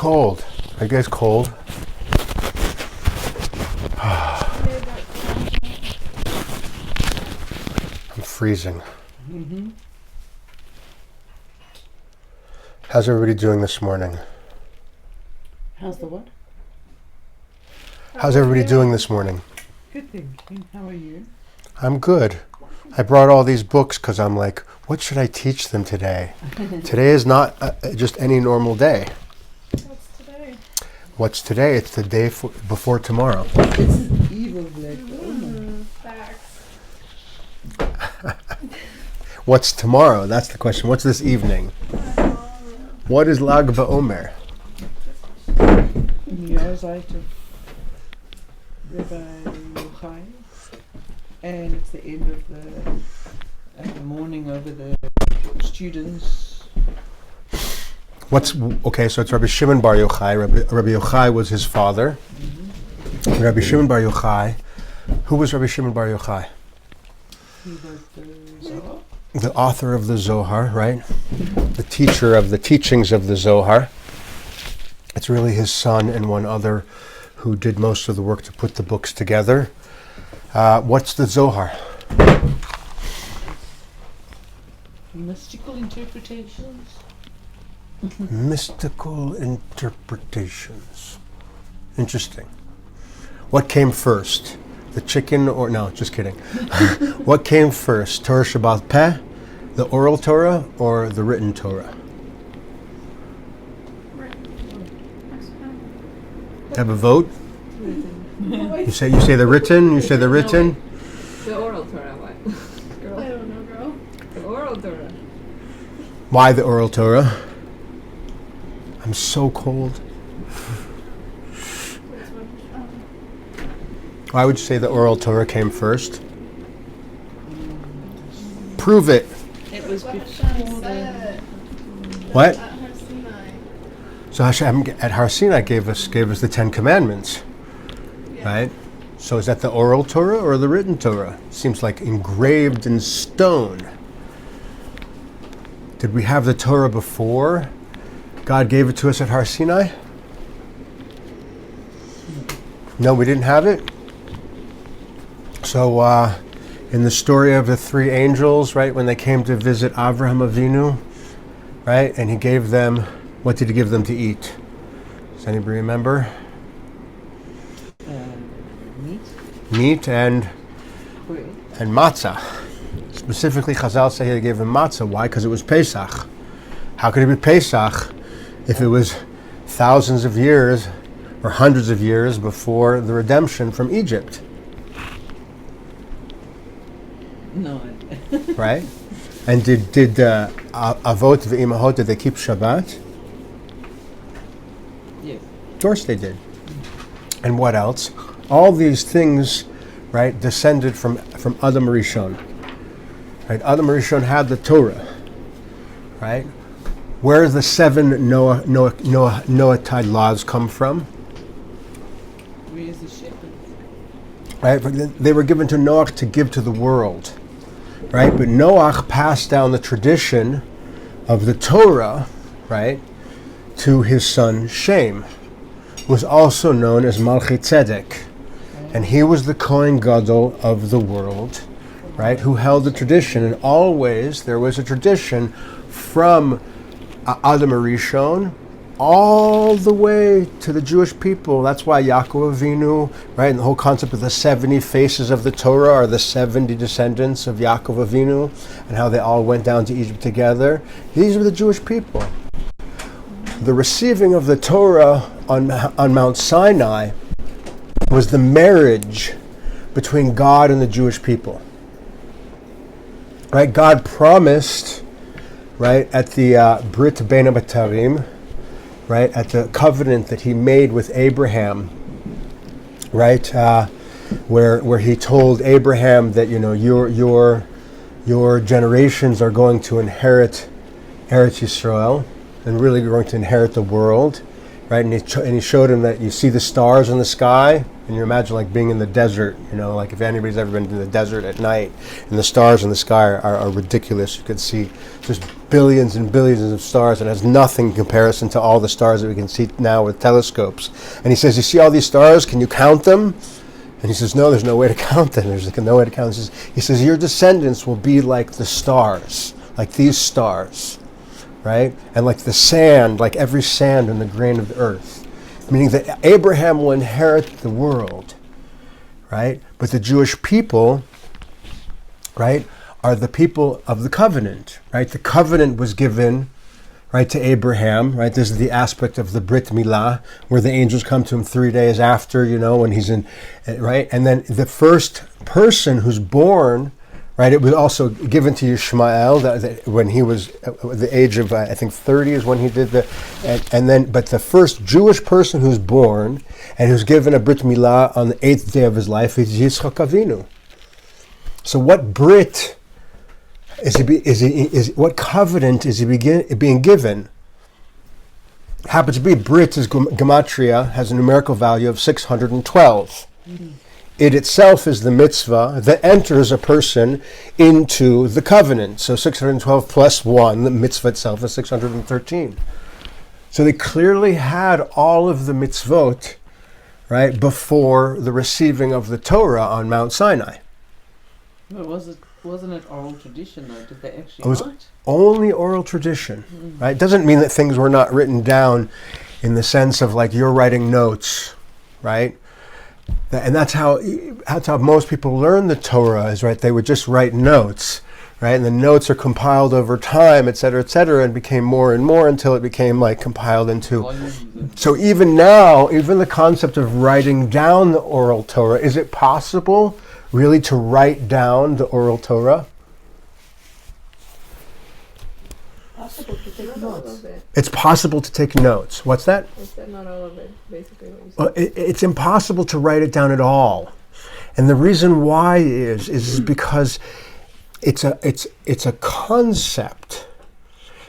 cold. Are you guys cold? I'm freezing. Mm-hmm. How's everybody doing this morning? How's the what? How's everybody doing this morning? Good thing. How are you? I'm good. I brought all these books because I'm like, what should I teach them today? Today is not just any normal day. What's today? What's today? It's the day before tomorrow. It's an evil black Facts. What's tomorrow? That's the question. What's this evening? What is Lag BaOmer? Ja, site of Rabbi Yochai. And it's the end of the morning over the students. Okay, so it's Rabbi Shimon Bar Yochai. Rabbi Yochai was his father. Mm-hmm. Rabbi Shimon Bar Yochai. Who was Rabbi Shimon Bar Yochai? He was the Zohar. The author of the Zohar, right? The teacher of the teachings of the Zohar. It's really his son and one other who did most of the work to put the books together. What's the Zohar? Mystical interpretations. Mystical interpretations. Interesting. What came first? The chicken or... No, just kidding. What came first? Torah Shabbat Peh, the oral Torah, or the written Torah? Have a vote? You say the written? You say the written? The oral Torah, what? I don't know, girl. The oral Torah. Why the oral Torah? I'm so cold. Why would you say the oral Torah came first? Prove it. It was What before Hashem the... said What? at Har Sinai. So Hashem at Har Sinai gave us the 10 Commandments, Yeah. right? So is that the oral Torah or the written Torah? Seems like engraved in stone. Did we have the Torah before God gave it to us at Har Sinai? No, we didn't have it. So in the story of the 3 angels, right, when they came to visit Avraham Avinu, right, and he gave them, what did he give them to eat? Does anybody remember? Meat. Meat and Bread. matzah. Specifically, Chazal say he gave them matzah. Why? Because it was Pesach. How could it be Pesach if it was thousands of years or hundreds of years before the redemption from Egypt? No. Right? And did Avot ve'imahot, did they keep Shabbat? Yes. Of course they did. And what else? All these things, right, descended from Adam Rishon. Right? Adam Rishon had the Torah. Right? Where the 7 Noahide laws come from? Where's the shepherd? Right? But they were given to Noah to give to the world. Right? But Noah passed down the tradition of the Torah, right, to his son Shem, who was also known as Malchi Tzedek. And he was the Kohen Gadol of the world, right, who held the tradition. And always there was a tradition from Adam Rishon all the way to the Jewish people. That's why Yaakov Avinu, right, and the whole concept of the 70 faces of the Torah are the 70 descendants of Yaakov Avinu, and how they all went down to Egypt together. These are the Jewish people. The receiving of the Torah on Mount Sinai was the marriage between God and the Jewish people. Right? God promised, right, at the Brit Bein HaBetarim, right, at the covenant that he made with Abraham, right, where he told Abraham that, you know, your generations are going to inherit Eretz Yisrael, and really going to inherit the world, right? And he showed him that you see the stars in the sky, And you imagine like being in the desert, like if anybody's ever been to the desert at night, and the stars in the sky are ridiculous. You could see just billions and billions of stars, and it has nothing in comparison to all the stars that we can see now with telescopes. And he says, you see all these stars? Can you count them? And he says, no, there's no way to count them. There's no way to count them. He says, your descendants will be like the stars, like these stars, right? And like the sand, like every sand in the grain of the earth. Meaning that Abraham will inherit the world, right? But the Jewish people, right, are the people of the covenant, right? The covenant was given, right, to Abraham, right? This is the aspect of the Brit Milah, where the angels come to him 3 days after, when he's in, right? And then the first person who's born, right, it was also given to Yishmael that when he was the age of, I think 30 is when he did but the first Jewish person who's born and who's given a Brit Milah on the 8th day of his life is Yitzchak Avinu. So what Brit what covenant is he being given? Happens to be Brit is gematria, has a numerical value of 612. Mm-hmm. It itself is the mitzvah that enters a person into the covenant. So 612 plus 1, the mitzvah itself is 613. So they clearly had all of the mitzvot, right, before the receiving of the Torah on Mount Sinai. But wasn't it oral tradition though? Did they actually It was write? only oral tradition, right? It doesn't mean that things were not written down in the sense of like you're writing notes, right? And that's how most people learn the Torah is, right? They would just write notes, right? And the notes are compiled over time, et cetera, and became more and more until it became like compiled into. So even now, even the concept of writing down the oral Torah, is it possible really to write down the oral Torah? Possible to take Not all notes. of it. It's possible to take notes. What's that? I said not all of it, basically what you said. Well, it's impossible to write it down at all. And the reason why is because it's a concept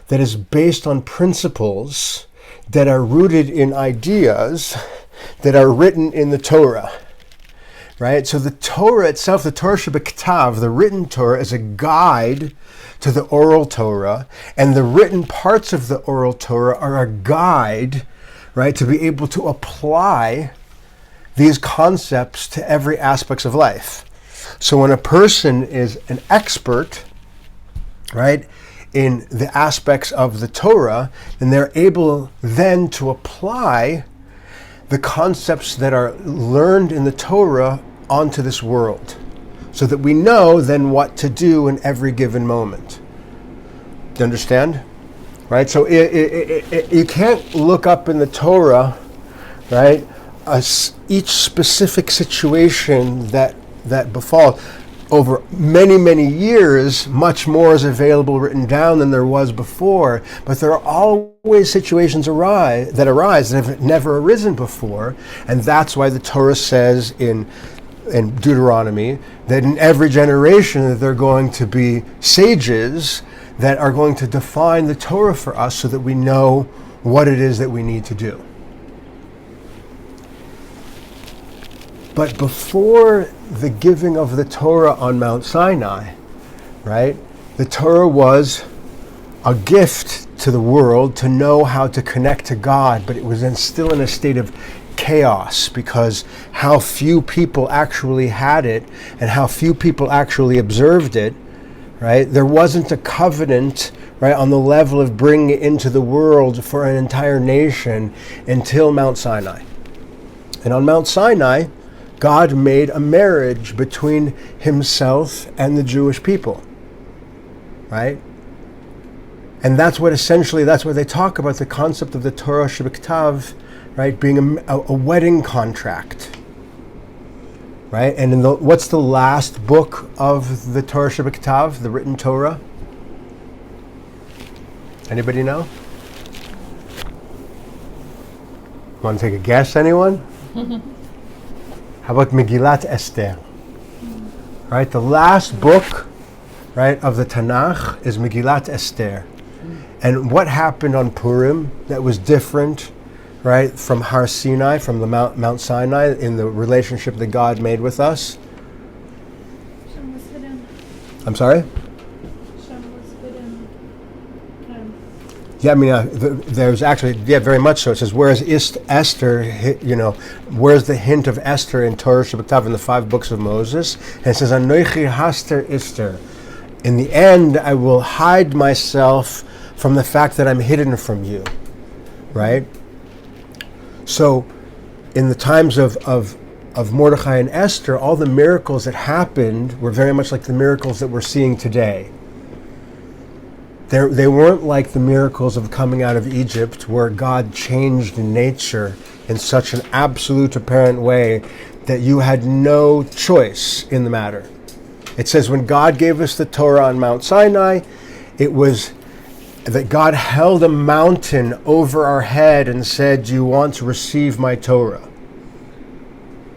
that is based on principles that are rooted in ideas that are written in the Torah. Right? So the Torah itself, the Torah Shebektav, the written Torah, is a guide to the oral Torah, and the written parts of the oral Torah are a guide, right, to be able to apply these concepts to every aspect of life. So when a person is an expert, right, in the aspects of the Torah, then they're able then to apply the concepts that are learned in the Torah onto this world, so that we know then what to do in every given moment. Do you understand? Right? So you can't look up in the Torah, right, each specific situation that befalls. Over many, many years, much more is available written down than there was before, but there are always situations that arise that have never arisen before, and that's why the Torah says in Deuteronomy that in every generation that there are going to be sages that are going to define the Torah for us so that we know what it is that we need to do. But before the giving of the Torah on Mount Sinai, right, the Torah was a gift to the world to know how to connect to God, but it was then still in a state of chaos because how few people actually had it and how few people actually observed it, right? There wasn't a covenant, right, on the level of bringing it into the world for an entire nation until Mount Sinai. And on Mount Sinai, God made a marriage between himself and the Jewish people, right? And that's what they talk about, the concept of the Torah Shebektav, right, being a wedding contract, right? And what's the last book of the Torah Shebektav, the written Torah? Anybody know? Want to take a guess, anyone? How about Megillat Esther? Right, the last book, right, of the Tanakh is Megillat Esther. And what happened on Purim that was different, right, from Har Sinai, from the Mount Sinai, in the relationship that God made with us? Shem was hidden. I'm sorry? Shem was hidden. Yeah, I mean, there's actually, very much so. It says, whereas Esther, where's the hint of Esther in Torah Shabbat in the 5 books of Moses? And it says, Anoichi haster Esther. In the end, I will hide myself from the fact that I'm hidden from you, right? So, in the times of Mordechai and Esther, all the miracles that happened were very much like the miracles that we're seeing today. They weren't like the miracles of coming out of Egypt, where God changed nature in such an absolute apparent way that you had no choice in the matter. It says when God gave us the Torah on Mount Sinai, it was that God held a mountain over our head and said, "Do you want to receive my Torah?"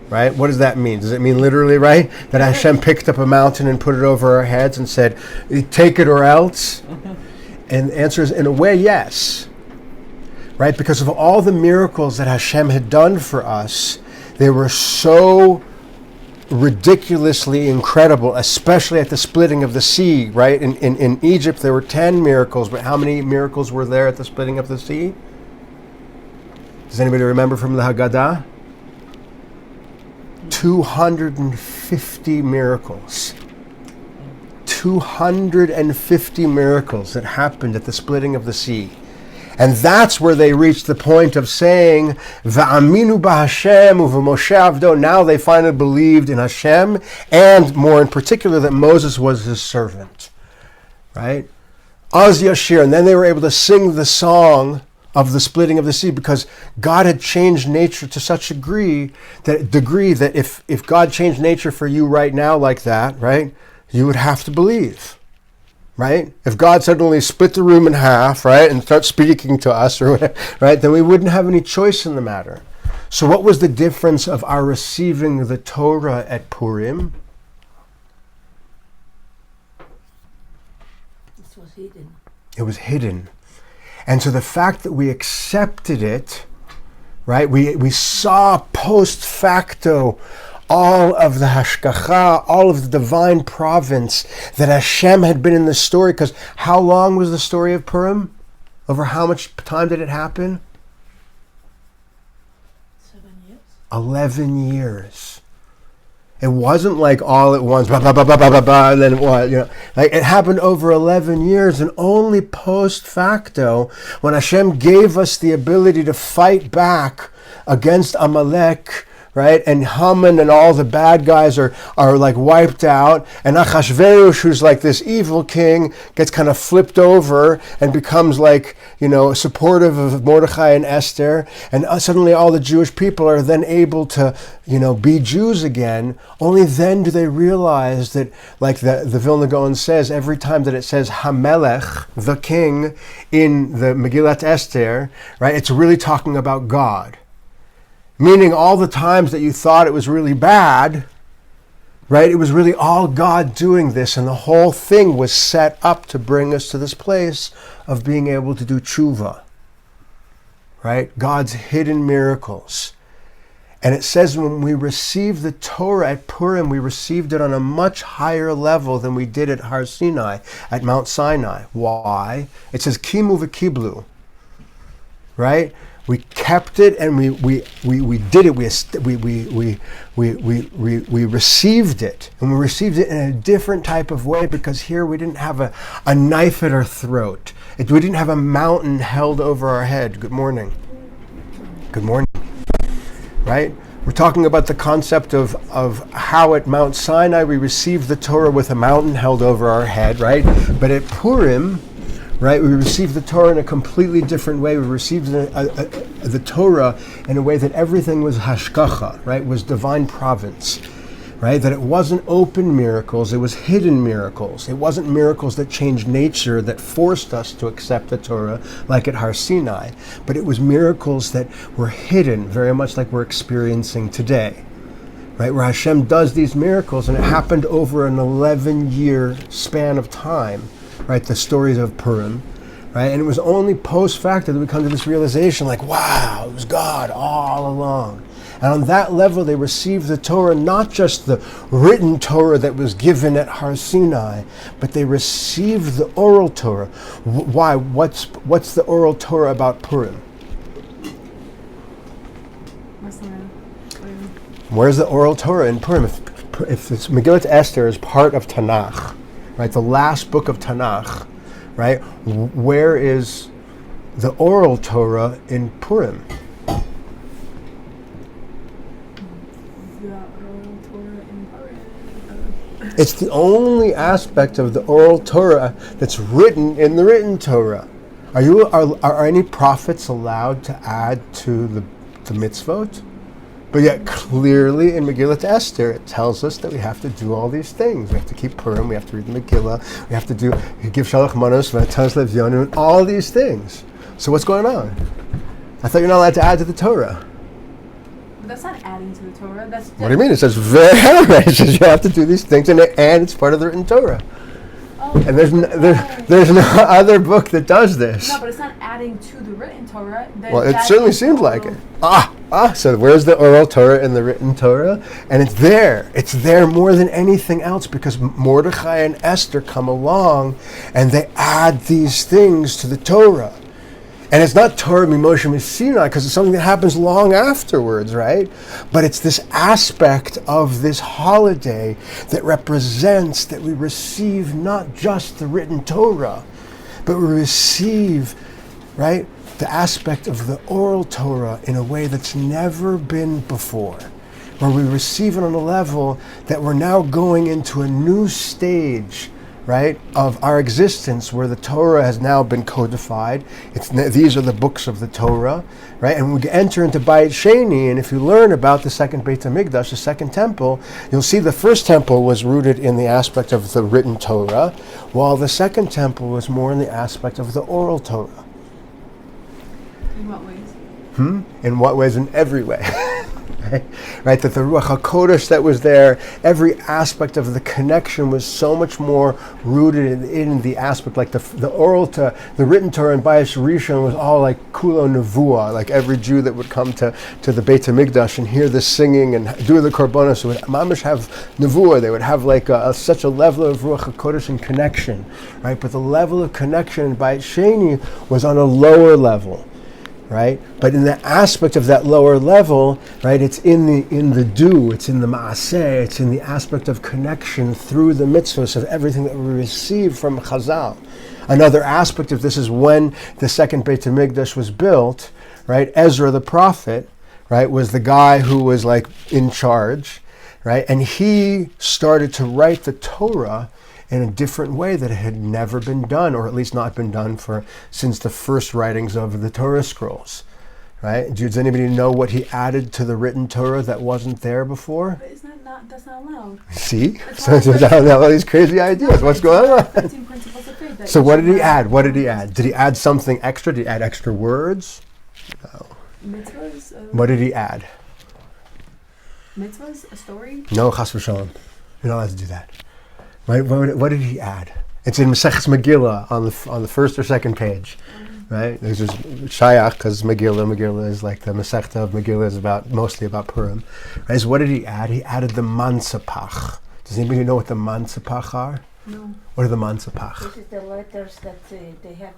Right? What does that mean? Does it mean literally, right? That Hashem picked up a mountain and put it over our heads and said, "Take it or else"? And the answer is, in a way, yes. Right? Because of all the miracles that Hashem had done for us, they were so ridiculously incredible, especially at the splitting of the sea, right? In Egypt, there were 10 miracles, but how many miracles were there at the splitting of the sea? Does anybody remember from the Haggadah? 250 miracles. 250 miracles that happened at the splitting of the sea. And that's where they reached the point of saying, Va'aminu b'Hashem u'v'Moshe avdo. Now they finally believed in Hashem, and more in particular that Moses was his servant. Right? Az Yashir. And then they were able to sing the song of the splitting of the sea, because God had changed nature to such a degree that if God changed nature for you right now like that, right, you would have to believe. Right? If God suddenly split the room in half, right, and start speaking to us, or whatever, right, then we wouldn't have any choice in the matter. So what was the difference of our receiving the Torah at Purim? This was hidden. It was hidden. And so the fact that we accepted it, right, we saw post facto all of the hashgacha, all of the divine providence that Hashem had been in the story. Because how long was the story of Purim? Over how much time did it happen? 7 years. 11 years. It wasn't like all at once, blah, blah, blah, blah, blah, blah, blah, and then what, like it happened over 11 years, and only post facto, when Hashem gave us the ability to fight back against Amalek, right? And Haman and all the bad guys are like wiped out. And Achashverosh, who's like this evil king, gets kind of flipped over and becomes like, supportive of Mordechai and Esther. And suddenly all the Jewish people are then able to, be Jews again. Only then do they realize that, like the Vilna Gaon says, every time that it says Hamelech, the king, in the Megillat Esther, right, it's really talking about God. Meaning all the times that you thought it was really bad, right? It was really all God doing this, and the whole thing was set up to bring us to this place of being able to do tshuva, right? God's hidden miracles. And it says when we received the Torah at Purim, we received it on a much higher level than we did at Har Sinai, at Mount Sinai. Why? It says kimu v'kiblu, right? We kept it and we did it. We received it, and we received it in a different type of way, because here we didn't have a knife at our throat. We didn't have a mountain held over our head. Good morning. Good morning. Right? We're talking about the concept of how at Mount Sinai we received the Torah with a mountain held over our head, right? But at Purim, right, we received the Torah in a completely different way. We received the Torah in a way that everything was hashgacha, right, was divine providence, right, that it wasn't open miracles, it was hidden miracles. It wasn't miracles that changed nature, that forced us to accept the Torah, like at Har Sinai, but it was miracles that were hidden, very much like we're experiencing today, right, where Hashem does these miracles, and it happened over an 11-year span of time. Right, the stories of Purim, right? And it was only post facto that we come to this realization, like, wow, it was God all along. And on that level, they received the Torah, not just the written Torah that was given at Har Sinai, but they received the oral Torah. Why? What's the oral Torah about Purim? Where's the oral Torah in Purim? If it's Megillat Esther is part of Tanakh, right? The last book of Tanakh, right? Where is the oral Torah in Purim? It's the only aspect of the oral Torah that's written in the written Torah. Are any prophets allowed to add to the mitzvot? But yet clearly in Megillat Esther it tells us that we have to do all these things. We have to keep Purim, we have to read the Megillah, we have to give Shalach Manos, V'ataz Lev and all these things. So what's going on? I thought you're not allowed to add to the Torah. That's not adding to the Torah. That's just What do you mean? It says it says you have to do these things, and it's part of the written Torah. Oh, And there's no other book that does this. no, but it's not adding to the written Torah. Well, it certainly seems like it. So where's the oral Torah and the written Torah? And it's there. It's there more than anything else because Mordechai and Esther come along and they add these things to the Torah. And it's not Torah Moshe Sinai because it's something that happens long afterwards, right? But it's this aspect of this holiday that represents that we receive not just the written Torah, but we receive, right, the aspect of the oral Torah in a way that's never been before, where we receive it on a level that we're now going into a new stage, right, of our existence where the Torah has now been codified. These are the books of the Torah, right? And we enter into Bayit Sheni, and if you learn about the second Beit HaMikdash, the second temple, you'll see the first temple was rooted in the aspect of the written Torah, while the second temple was more in the aspect of the oral Torah. In what ways? In what ways? In every way. Right? That the Ruach HaKodesh that was there, every aspect of the connection was so much more rooted in the aspect, like the oral to the written Torah in Bayis Rishon was all like Kulo Nevuah, like every Jew that would come to the Beit HaMikdash and hear the singing and do the Korbanos would mamish have Nevuah. They would have like such a level of Ruach HaKodesh and connection, right? But the level of connection in Bayit Sheni was on a lower level. Right, but in the aspect of that lower level, right, it's in the do, it's in the maaseh, it's in the aspect of connection through the mitzvahs of everything that we receive from Chazal. Another aspect of this is when the second Beit HaMikdash was built, right, Ezra the prophet, right, was the guy who was like in charge, right, and he started to write the Torah in a different way that it had never been done, or at least not been done since the first writings of the Torah scrolls. Right? Does anybody know what he added to the written Torah that wasn't there before? But that's not allowed. See? So now all these crazy ideas. What's going on? 15 principles of faith. So what did he add? What did he add? Did he add something extra? Did he add extra words? No. Mitzvahs? What did he add? Mitzvahs? A story? No, chas v'shalom. You're not allowed to do that. Right? What did he add? It's in Maseches Megillah on the first or second page, right? There's just Shayach because Megillah is like the Masechta of Megillah is mostly about Purim. Right? So what did he add? He added the mansapach. Does anybody know what the mansapach are? No. What are the mansapach? This is the letters that they have,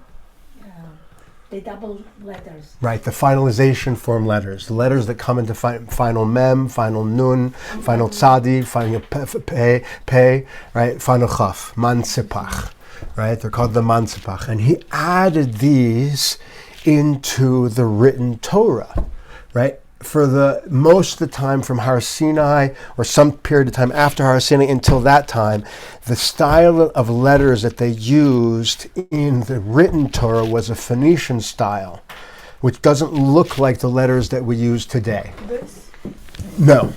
the double letters. Right, the finalization form letters. The letters that come into final mem, final nun, final tzadi, final pe, right, final chaf, mansipach. Right, they're called the mansipach. And he added these into the written Torah, right? For the most of the time from Har Sinai, or some period of time after Har Sinai until that time, the style of letters that they used in the written Torah was a Phoenician style, which doesn't look like the letters that we use today. This? No.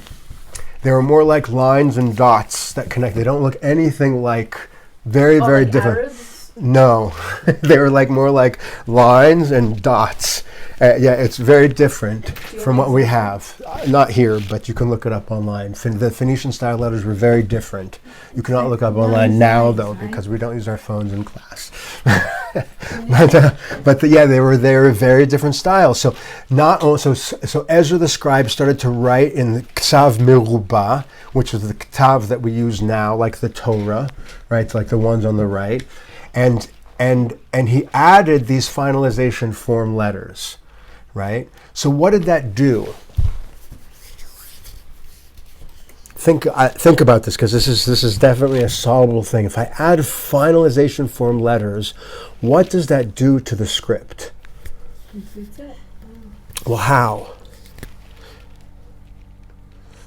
They were more like lines and dots that connect. They don't look anything like very like different. Arabs? No, they were like more like lines and dots. Yeah, it's very different from what we have. Not here, but you can look it up online. The Phoenician style letters were very different. You cannot look up online now though, because we don't use our phones in class. Yeah, they were very different styles. So so Ezra the scribe started to write in the Ktav Merubah, which is the Ktav that we use now, like the Torah, right? Like the ones on the right. And he added these finalization form letters, right? So what did that do? Think about this, because this is definitely a solvable thing. If I add finalization form letters, what does that do to the script? Well, how?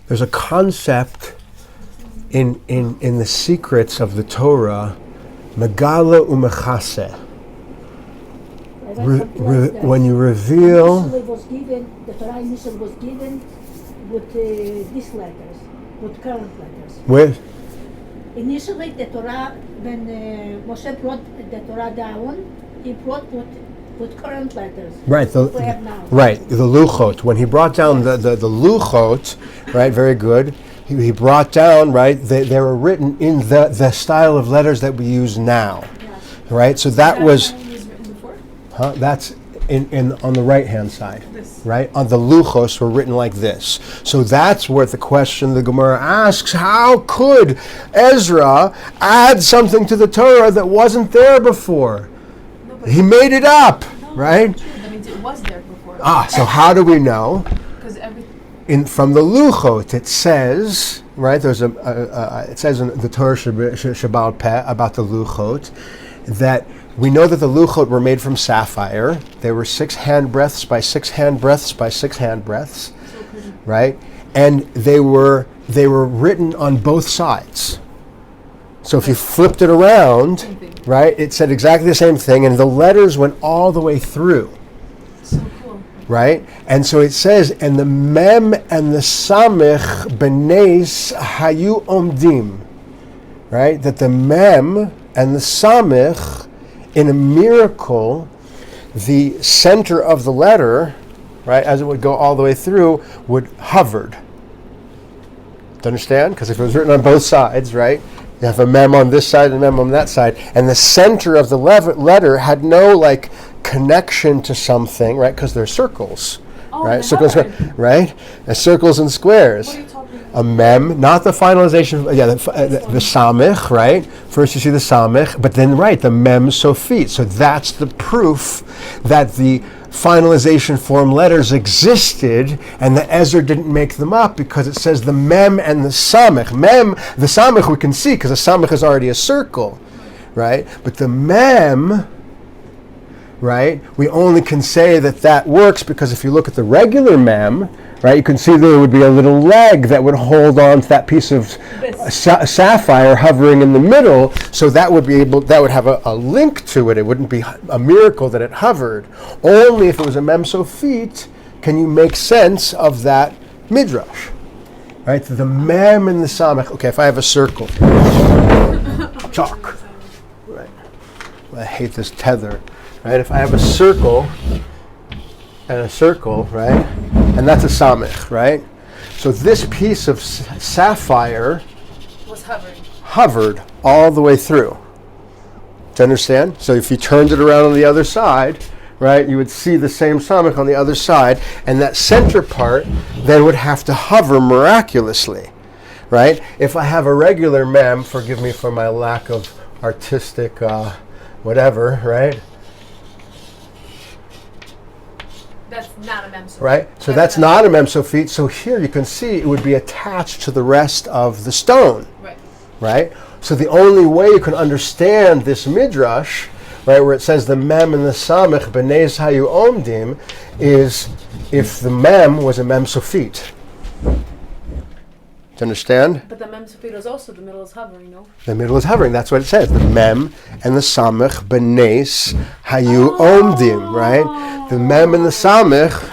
There's a concept in the secrets of the Torah, Megala umechase. When you reveal. The Torah initially was given with these letters, with current letters. With? Initially, the Torah, when Moshe brought the Torah down, he brought with current letters. Right. We have now. Right. The luchot. When he brought down the luchot, right. Very good. He brought down, right, they were written in the style of letters that we use now, right? So that was, written before? that's in on the right-hand side, This. right? On the luchos were written like this. So that's where the question the Gemara asks, how could Ezra add something to the Torah that wasn't there before? No, but He made it up, no, right? that's not true. That means it was there before. So how do we know? Because everything. From the luchot, it says, right? There's it says in the Torah Shabbal Peh about the luchot that we know that the luchot were made from sapphire. They were 6 handbreadths by 6 handbreadths by 6 handbreadths, right? And they were written on both sides. So if you flipped it around, right, it said exactly the same thing, and the letters went all the way through. So cool. Right? And so it says, and the mem and the samech benes hayu omdim. Right? That the mem and the samech, in a miracle, the center of the letter, right, as it would go all the way through, would hovered. Do you understand? Because if it was written on both sides, right, you have a mem on this side and a mem on that side, and the center of the letter had no, like, connection to something, right? Because they're circles, right? Circles, right? Circles and squares. What are you talking about? A mem, not the finalization. Yeah, the samech, right? First you see the samech, but then right, the mem sofit. So that's the proof that the finalization form letters existed, and that Ezra didn't make them up, because it says the mem and the samech. Mem, the samech we can see because the samech is already a circle, right? But the mem, right, we only can say that works because if you look at the regular mem, right, you can see there would be a little leg that would hold on to that piece of sapphire hovering in the middle, so that would have a link to it. It wouldn't be a miracle that it hovered. Only if it was a mem sofit can you make sense of that midrash, right? The mem and the samech. Okay, if I have a circle, chalk, right? I hate this tether. Right, if I have a circle and a circle, right, and that's a samech, right? So this piece of sapphire Was hovering. hovered all the way through. Do you understand? So if you turned it around on the other side, right, you would see the same samech on the other side, and that center part then would have to hover miraculously, right? If I have a regular mem, forgive me for my lack of artistic whatever, right? That's not a mem. Right? So that's not a mem sofit. So here you can see it would be attached to the rest of the stone. Right. Right? So the only way you can understand this midrash, right, where it says the mem and the samech benes hayu omdim, is if the mem was a mem sofit. Do you understand? But the mem sofit is also the middle is hovering, no? The middle is hovering. That's what it says. The mem and the samech benes hayu omdim. Right? The mem and the samech.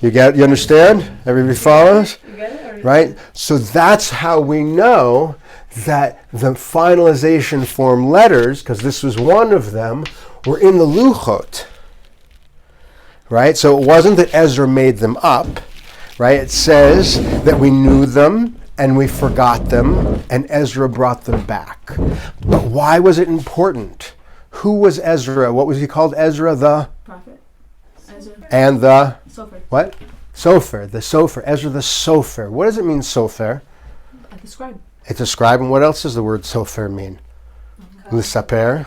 You understand? Everybody follows? You get it? Right? So that's how we know that the finalization form letters, because this was one of them, were in the Luchot. Right? So it wasn't that Ezra made them up. Right? It says that we knew them and we forgot them, and Ezra brought them back. But why was it important? Who was Ezra? What was he called? Ezra the? Prophet. Ezra. And the? Sofer. What? Sofer. The Sofer. Ezra the Sofer. What does it mean, Sofer? Like a scribe. It's a scribe. And what else does the word Sofer mean? L'saper.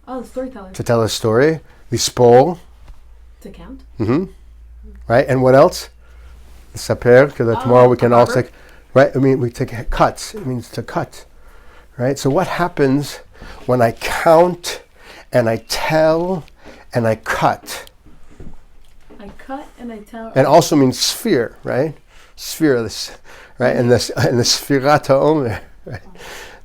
Oh, the storyteller. To tell a story. Lispol. To count. Right? And what else? L'saper. Because tomorrow we can all barber. take... Right? I mean, we take cuts. It means to cut. Right? So what happens when I count and I tell and I cut? I cut and I tell. And also means sphere, right? Sphere, this, right? And the Sfirat HaOmer, right?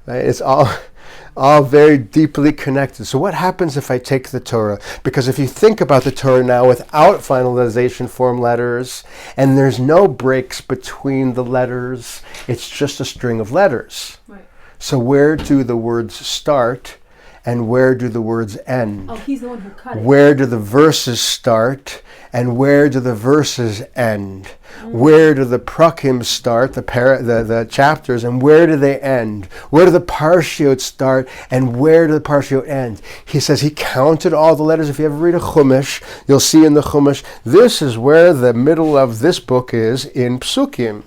It's all very deeply connected. So what happens if I take the Torah? Because if you think about the Torah now without finalization form letters, and there's no breaks between the letters, it's just a string of letters. Right. So where do the words start and where do the words end? Oh, he's the one who cut it. Where do the verses start and where do the verses end? Where do the prakim start, the chapters, and where do they end? Where do the parshiot start and where do the parshiot end? He says he counted all the letters. If you ever read a Chumash, you'll see in the Chumash, this is where the middle of this book is in psukim.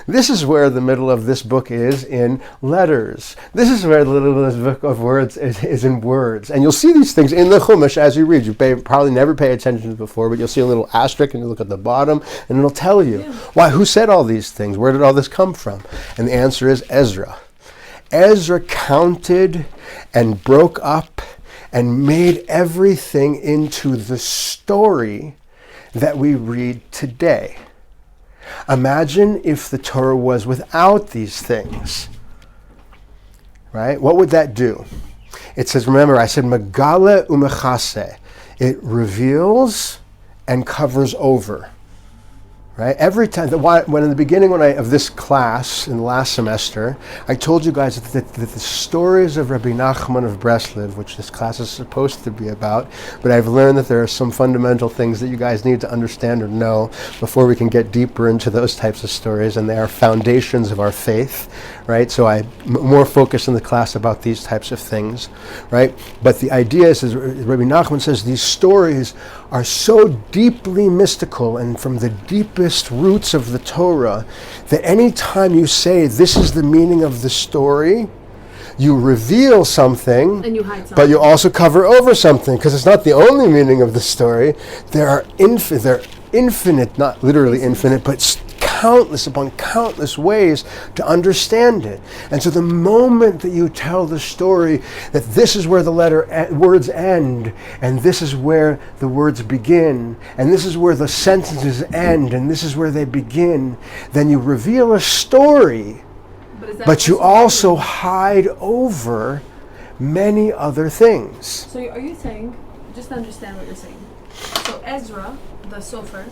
This is where the middle of this book is in letters. This is where the middle of this book of words is in words. And you'll see these things in the Chumash as you read. You probably never pay attention to it before, but you'll see a little asterisk and you look at the bottom and it'll tell you. Why? Who said all these things? Where did all this come from? And the answer is Ezra. Ezra counted and broke up and made everything into the story that we read today. Imagine if the Torah was without these things, right? What would that do? It says, remember, I said, Megale umechase. It reveals and covers over, right? Every time, when in the beginning of this class in the last semester, I told you guys that the stories of Rabbi Nachman of Breslov, which this class is supposed to be about, but I've learned that there are some fundamental things that you guys need to understand or know before we can get deeper into those types of stories, and they are foundations of our faith, right? So I'm more focused in the class about these types of things, right? But the idea is Rabbi Nachman says these stories are so deeply mystical and from the deepest roots of the Torah that any time you say this is the meaning of the story, you reveal something, And you hide something. but you also cover over something because it's not the only meaning of the story. They're infinite, not literally infinite, but countless upon countless ways to understand it. And so the moment that you tell the story that this is where the words end, and this is where the words begin, and this is where the sentences end, and this is where they begin, then you reveal a story, but you also hide over many other things. So are you saying, just to understand what you're saying, so Ezra, the Sofer,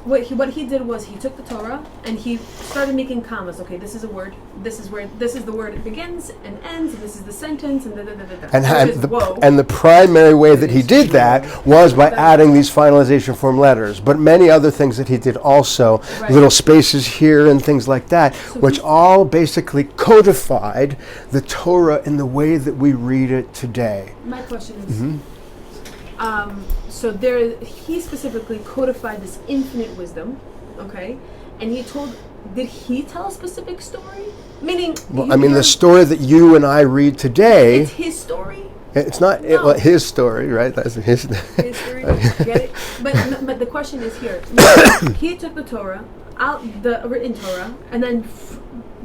what he did was he took the Torah and he started making commas. Okay, this is a word. This is the word it begins and ends, and this is the sentence, and da da da da da. And the primary way that he did that was by adding these finalization form letters, but many other things that he did also, little spaces here and things like that, which all basically codified the Torah in the way that we read it today. My question is, so he specifically codified this infinite wisdom, okay? And did he tell a specific story? Meaning, the story that you and I read today. It's his story. It's not his story, right? That's his History, get it? But the question is here: he took the Torah, the written Torah, and then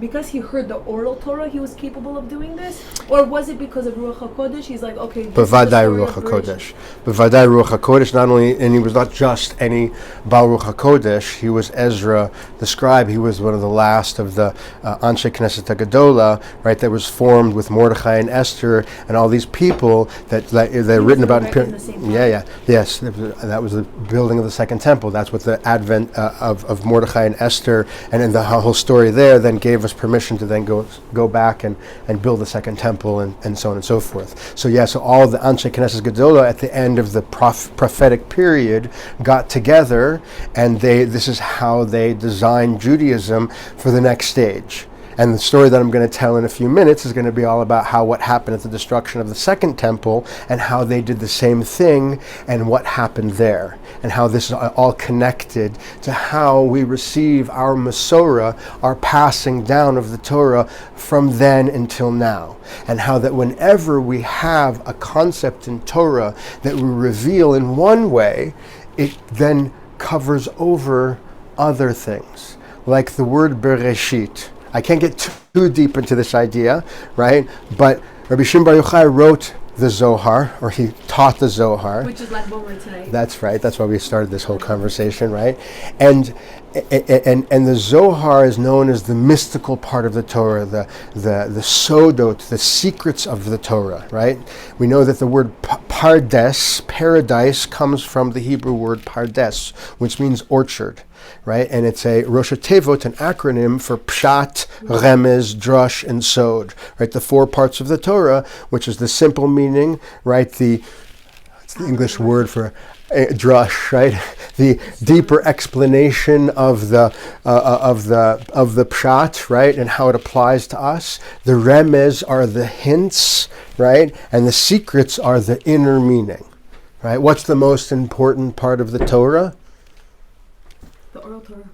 because he heard the oral Torah, he was capable of doing this, or was it because of Ruach HaKodesh? He's like, okay, Bevadai Ruach HaKodesh. Bevadai Ruach HaKodesh. Not only, and he was not just any Baal Ruach HaKodesh. He was Ezra, the scribe. He was one of the last of the Anshe Knesset HaGadola, right? That was formed with Mordechai and Esther and all these people that they're written about. Yes. That was the building of the Second Temple. That's what the advent of Mordechai and Esther and then the whole story there then gave us permission to then go back and build the second temple and so on and so forth. So all of the Anshe Knesset Gedola at the end of the prophetic period got together, and this is how they designed Judaism for the next stage. And the story that I'm going to tell in a few minutes is going to be all about what happened at the destruction of the second temple, and how they did the same thing and what happened there, and how this is all connected to how we receive our Masorah, our passing down of the Torah from then until now, and how that whenever we have a concept in Torah that we reveal in one way, it then covers over other things, like the word Bereshit. I can't get too deep into this idea, right? But Rabbi Shimon Bar Yochai wrote the Zohar, or he taught the Zohar. Which is like what we're tonight. That's right. That's why we started this whole conversation, right? And the Zohar is known as the mystical part of the Torah, the sodot, the secrets of the Torah, right? We know that the word pardes, paradise, comes from the Hebrew word pardes, which means orchard, right? And it's a Rosh Tevot, an acronym for Pshat, Remez, Drush, and Sod, right? The four parts of the Torah, which is the simple meaning, right? It's the English word for drush, right? The deeper explanation of the pshat, right, and how it applies to us. The remez are the hints, right, and the secrets are the inner meaning, right? What's the most important part of the Torah? The oral Torah.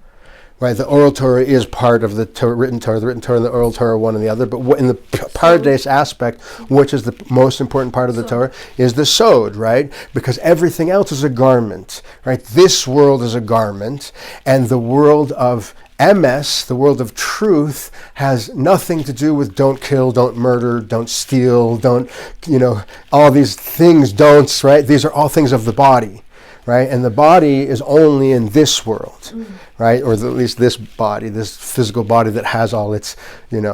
Right, the oral Torah is part of the written Torah. The written Torah and the oral Torah are one and the other. But in the Pardes aspect, which is the most important part of the Torah, is the Sod, right? Because everything else is a garment, right? This world is a garment, and the world of Emes, the world of truth, has nothing to do with don't kill, don't murder, don't steal, don't, all these things, don'ts, right? These are all things of the body. Right, and the body is only in this world, right, or at least this body, this physical body that has all its,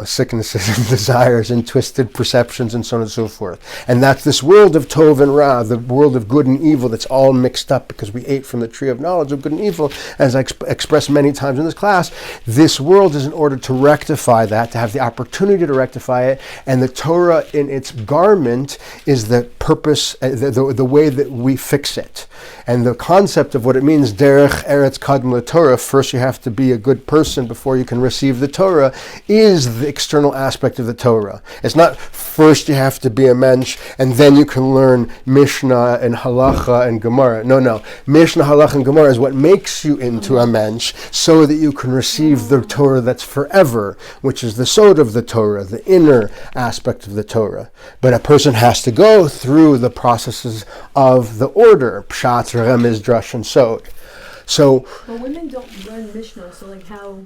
sicknesses and desires and twisted perceptions and so on and so forth. And that's this world of Tov and Ra, the world of good and evil that's all mixed up because we ate from the tree of knowledge of good and evil, as I expressed many times in this class. This world is in order to rectify that, to have the opportunity to rectify it, and the Torah in its garment is the purpose, the way that we fix it. And the concept of what it means, derech eretz kadm Torah, first you have to be a good person before you can receive the Torah, is the external aspect of the Torah. It's not first you have to be a mensch and then you can learn Mishnah and Halacha and Gemara. No. Mishnah, Halacha, and Gemara is what makes you into a mensch so that you can receive the Torah that's forever, which is the sod of the Torah, the inner aspect of the Torah. But a person has to go through the processes of the order, Pshat, Remez, Drush, and Sod. So, but women don't learn Mishnah, so how?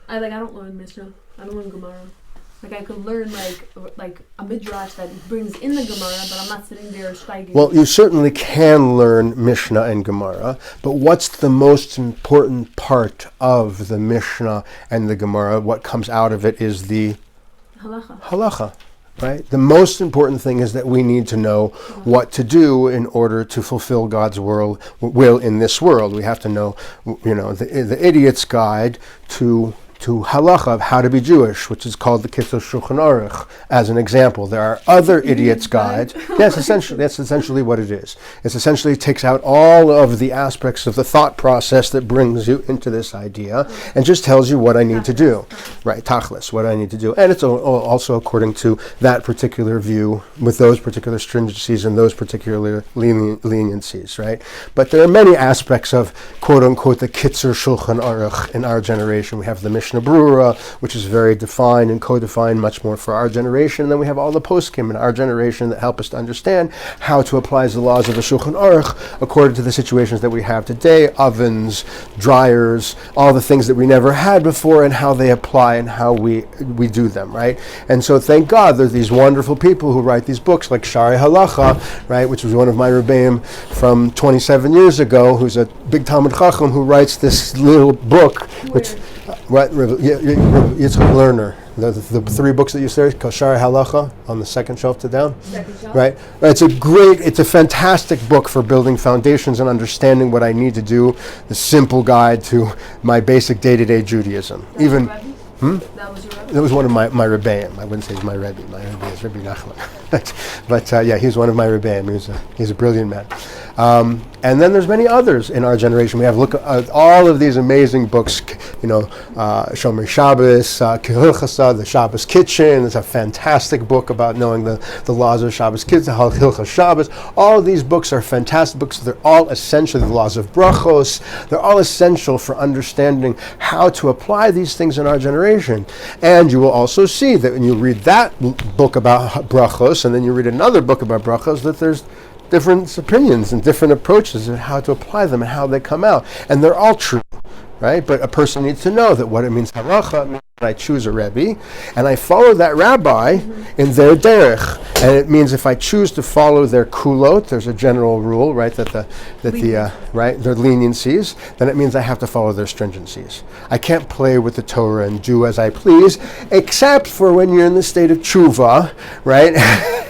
I don't learn Mishnah. I don't learn Gemara. I could learn like a midrash that brings in the Gemara, but I'm not sitting there steiging. Well, you certainly can learn Mishnah and Gemara, but what's the most important part of the Mishnah and the Gemara? What comes out of it is the halacha. Right? The most important thing is that we need to know what to do in order to fulfill God's will in this world. We have to know, the idiot's guide to halacha of how to be Jewish, which is called the Kitzur Shulchan Aruch, as an example. There are other idiots' guides. That's essentially what it is. It essentially takes out all of the aspects of the thought process that brings you into this idea and just tells you what I need to do. Right, tachlis, what I need to do. And it's also according to that particular view with those particular stringencies and those particular leniencies, right? But there are many aspects of, quote-unquote, the Kitzur Shulchan Aruch in our generation. We have the Mishnah Brura, which is very defined and codified much more for our generation. And then we have all the poskim in our generation that help us to understand how to apply the laws of the Shulchan Aruch according to the situations that we have today, ovens, dryers, all the things that we never had before, and how they apply and how we do them, right? And so thank God there's these wonderful people who write these books like Shari Halacha, right, which was one of my Rebbeim from 27 years ago, who's a big Talmud Chacham who writes this little book, which Yitzchak Lerner, the three books that you said, Shari Halacha, on the second shelf to down. Right? It's a fantastic book for building foundations and understanding what I need to do, the simple guide to my basic day-to-day Judaism. That was your Rabbi? That was one of my Rebbeim. I wouldn't say he's my Rebbe. My Rebbe is Rabbi Nachman. but yeah, he's one of my Rebbeim. He's a brilliant man. And then there's many others in our generation. We have look at all of these amazing books, Shomer Shabbos, Kehilchasa, the Shabbos Kitchen. It's a fantastic book about knowing the laws of Shabbos Kitchen, Hilchas Shabbos. All of these books are fantastic books. They're all essentially the laws of brachos. They're all essential for understanding how to apply these things in our generation. And you will also see that when you read that book about brachos, and then you read another book about brachos, that there's different opinions and different approaches and how to apply them and how they come out. And they're all true, right? But a person needs to know that what it means halacha means that I choose a Rebbe and I follow that rabbi in their derech. And it means if I choose to follow their kulot, there's a general rule, right, that their leniencies, then it means I have to follow their stringencies. I can't play with the Torah and do as I please, except for when you're in the state of tshuva, right?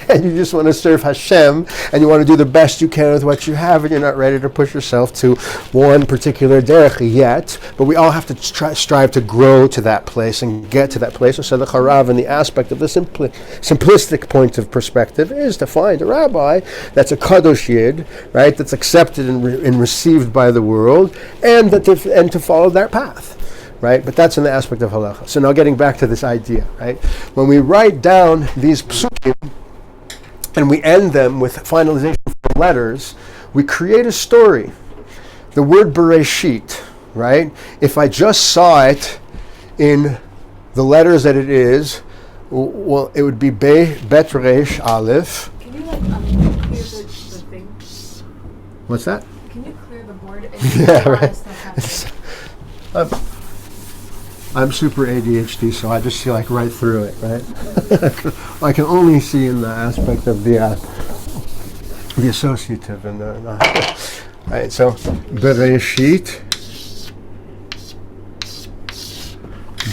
And you just want to serve Hashem, and you want to do the best you can with what you have, and you're not ready to push yourself to one particular derech yet. But we all have to strive to grow to that place and get to that place. So the charav and the aspect of the simplistic point of perspective is to find a rabbi that's a kadosh yid, right, that's accepted and received by the world, and to follow that path. Right, but that's in the aspect of halacha. So now getting back to this idea, right, when we write down these psukim, and we end them with finalization from letters, we create a story. The word Bereshit, right? If I just saw it in the letters that it is, well, it would be Bet Resh Aleph. Can you clear the thing? What's that? Can you clear the board? Yeah, right. I'm super ADHD, so I just see like right through it, right? I can only see in the aspect of the associative and right. So Bereshit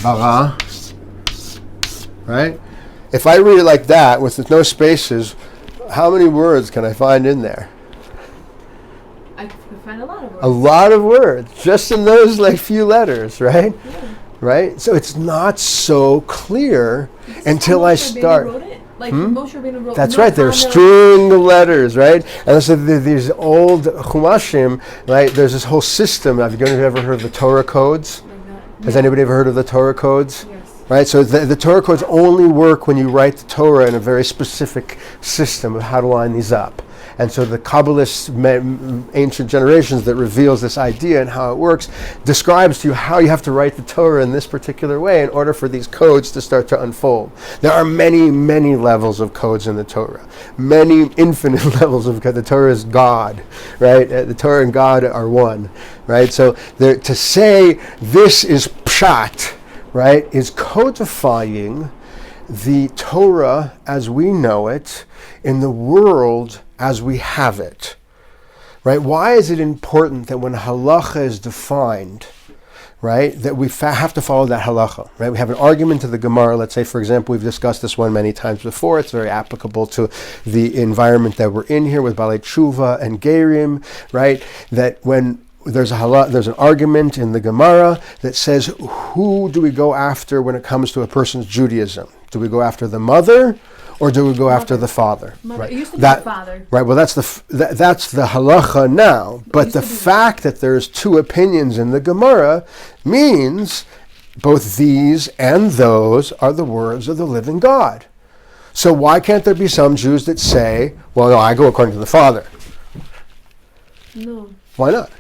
bara, right? If I read it like that with no spaces, how many words can I find in there? I could find a lot of words. A lot of words, just in those like few letters, right? Yeah. Right? So it's not so clear until I start. Wrote it? Like Moshe Rabbeinu wrote. That's right, they're string of letters, right? And so these old chumashim, right? There's this whole system. Have you ever heard of the Torah codes? Has anybody ever heard of the Torah codes? Yes. Right? So the Torah codes only work when you write the Torah in a very specific system of how to line these up. And so the Kabbalists, ancient generations that reveals this idea and how it works, describes to you how you have to write the Torah in this particular way in order for these codes to start to unfold. There are many, many levels of codes in the Torah. Many infinite levels of codes. The Torah is God, right? The Torah and God are one, right? So to say this is pshat, right, is codifying the Torah as we know it in the world as we have it, right? Why is it important that when halacha is defined, right, that we have to follow that halacha, right? We have an argument to the Gemara. Let's say, for example, we've discussed this one many times before. It's very applicable to the environment that we're in here with Balei Tshuva and Gerim, right? That when there's an argument in the Gemara that says, who do we go after when it comes to a person's Judaism? Do we go after the mother, or do we go after the father? Mother. Right. It used to be the father. Right. Well, that's the halacha now. But the fact that there's two opinions in the Gemara means both these and those are the words of the living God. So why can't there be some Jews that say, well, no, I go according to the father? No. Why not?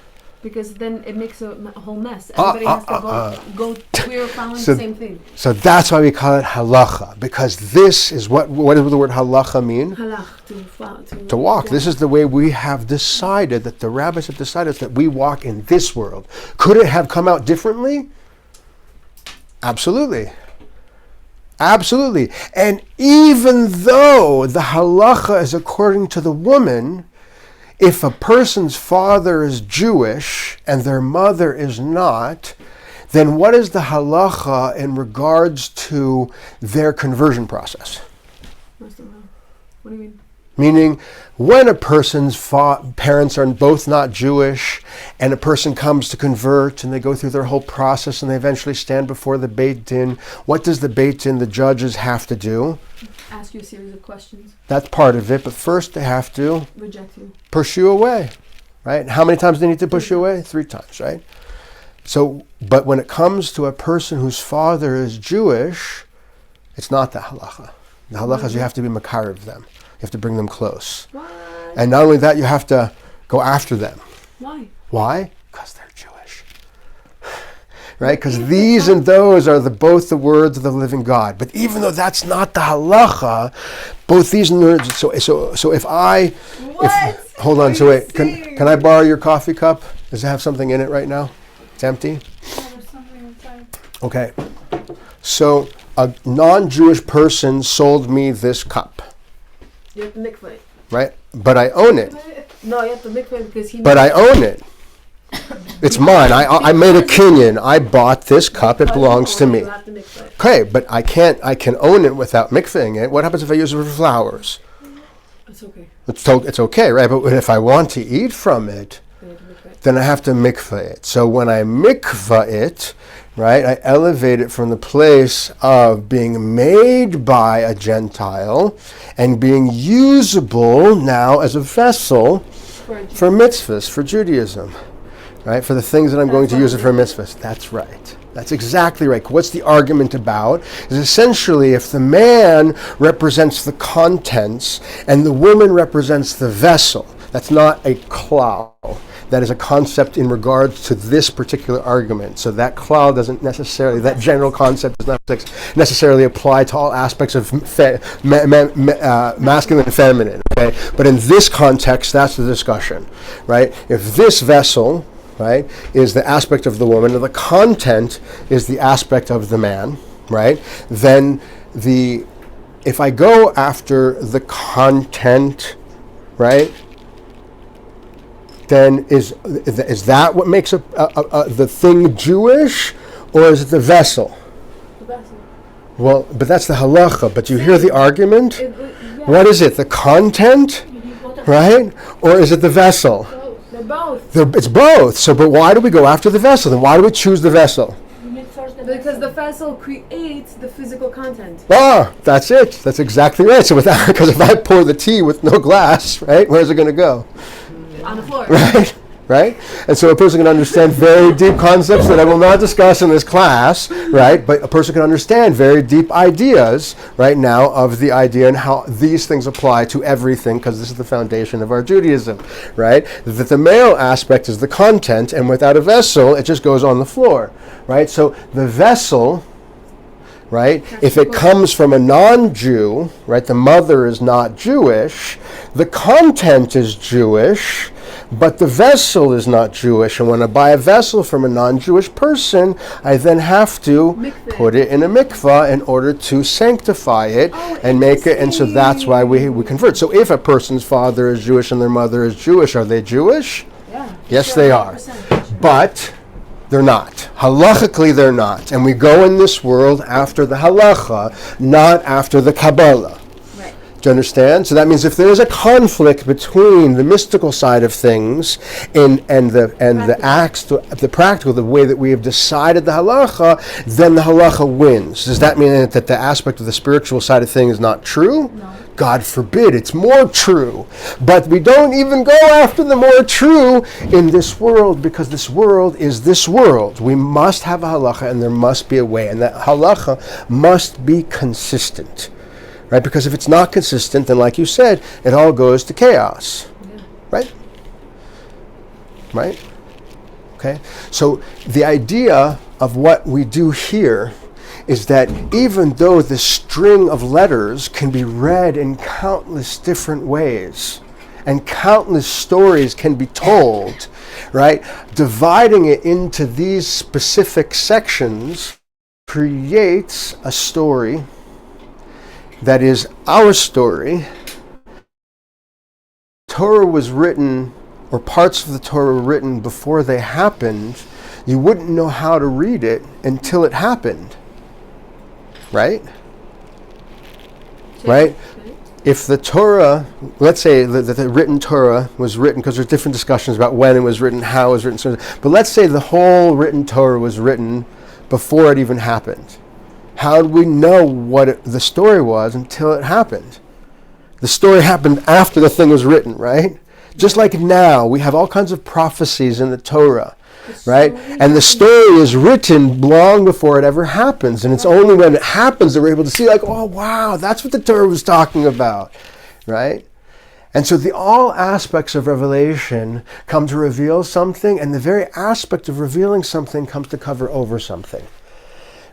Because then it makes a whole mess. Everybody has to go we're following the same thing. So that's why we call it halacha, because this is what does the word halacha mean? Halach, to walk. This is the way we have decided, that the rabbis have decided that we walk in this world. Could it have come out differently? Absolutely. Absolutely. And even though the halacha is according to the woman, if a person's father is Jewish and their mother is not, then what is the halacha in regards to their conversion process? What do you mean? Meaning, when a person's parents are both not Jewish, and a person comes to convert, and they go through their whole process, and they eventually stand before the Beit Din, what does the Beit Din, the judges, have to do? Ask you a series of questions. That's part of it, but first they have to Reject you. push you away, right? How many times do they need to push you away? 3 times, right? So, but when it comes to a person whose father is Jewish, it's not the halacha. The halacha is you have to be makar of them. You have to bring them close. What? And not only that, you have to go after them. Why? Why? Because they're Jewish. Right? Because these and those are both the words of the living God. But even though that's not the halacha, both these and words. So if I, hold on. So wait, can I borrow your coffee cup? Does it have something in it right now? It's empty. There's something inside. Okay. So a non-Jewish person sold me this cup, You have to mikvah it. right? But I own it. No, you have to mikvah it because he. But I own it. It's mine. I made a kinyan. I bought this cup. It belongs to me. You have to mikvah it. Okay, but I can own it without mikvahing it. What happens if I use it for flowers? It's okay. It's okay, right? But if I want to eat from it, You have to mikvah it. then I have to mikvah it. So when I mikvah it, right, I elevate it from the place of being made by a Gentile and being usable now as a vessel for mitzvahs, for Judaism, right? For the things that I'm going to use it for mitzvahs. That's right. That's exactly right. What's the argument about? Is essentially if the man represents the contents and the woman represents the vessel, that's not a klal. That is a concept in regards to this particular argument. So that klal doesn't necessarily, that general concept does not necessarily apply to all aspects of masculine and feminine. Okay, but in this context, that's the discussion, right? If this vessel, right, is the aspect of the woman, and the content is the aspect of the man, right? Then if I go after the content, right? Then is that what makes the thing Jewish, or is it the vessel? The vessel. Well, but that's the halacha. But you hear the argument? Yeah. What is it? The content, right? Or is it the vessel? They're both. It's both. So, but why do we go after the vessel? Then why do we choose the vessel? You need first the Because vessel. the vessel creates the physical content. Ah, that's it. That's exactly right. So because if I pour the tea with no glass, right, where's it going to go? On the floor. Right? Right? And so a person can understand very deep concepts that I will not discuss in this class, right? But a person can understand very deep ideas right now of the idea and how these things apply to everything, because this is the foundation of our Judaism, right? That the male aspect is the content, and without a vessel, it just goes on the floor, right? So the vessel, right, if it comes from a non-Jew, right, the mother is not Jewish, the content is Jewish, but the vessel is not Jewish. And when I buy a vessel from a non-Jewish person, I then have to put it in a mikvah in order to sanctify it and make it. And so that's why we convert. So if a person's father is Jewish and their mother is Jewish, are they Jewish? Yeah. Yes, they are. But they're not. Halachically, they're not. And we go in this world after the halacha, not after the Kabbalah. Right. Do you understand? So that means if there is a conflict between the mystical side of things and the acts, the practical, the way that we have decided the halacha, then the halacha wins. Does that mean that the aspect of the spiritual side of things is not true? No. God forbid, it's more true. But we don't even go after the more true in this world, because this world is this world. We must have a halacha, and there must be a way, and that halacha must be consistent. Right? Because if it's not consistent, then like you said, it all goes to chaos. Yeah. Right? Right? Okay? So the idea of what we do here is that even though the string of letters can be read in countless different ways, and countless stories can be told, right? Dividing it into these specific sections creates a story that is our story. Torah was written, or parts of the Torah were written before they happened. You wouldn't know how to read it until it happened. Right? Right? if the Torah, let's say that the written Torah was written, because there's different discussions about when it was written, how it was written, but let's say the whole written Torah was written before it even happened. How do we know what the story was until it happened? The story happened after the thing was written, right? Just like now, we have all kinds of prophecies in the Torah, right? And the story is written long before it ever happens. And it's only when it happens that we're able to see, like, oh, wow, that's what the Torah was talking about, right? And so all aspects of revelation come to reveal something, and the very aspect of revealing something comes to cover over something.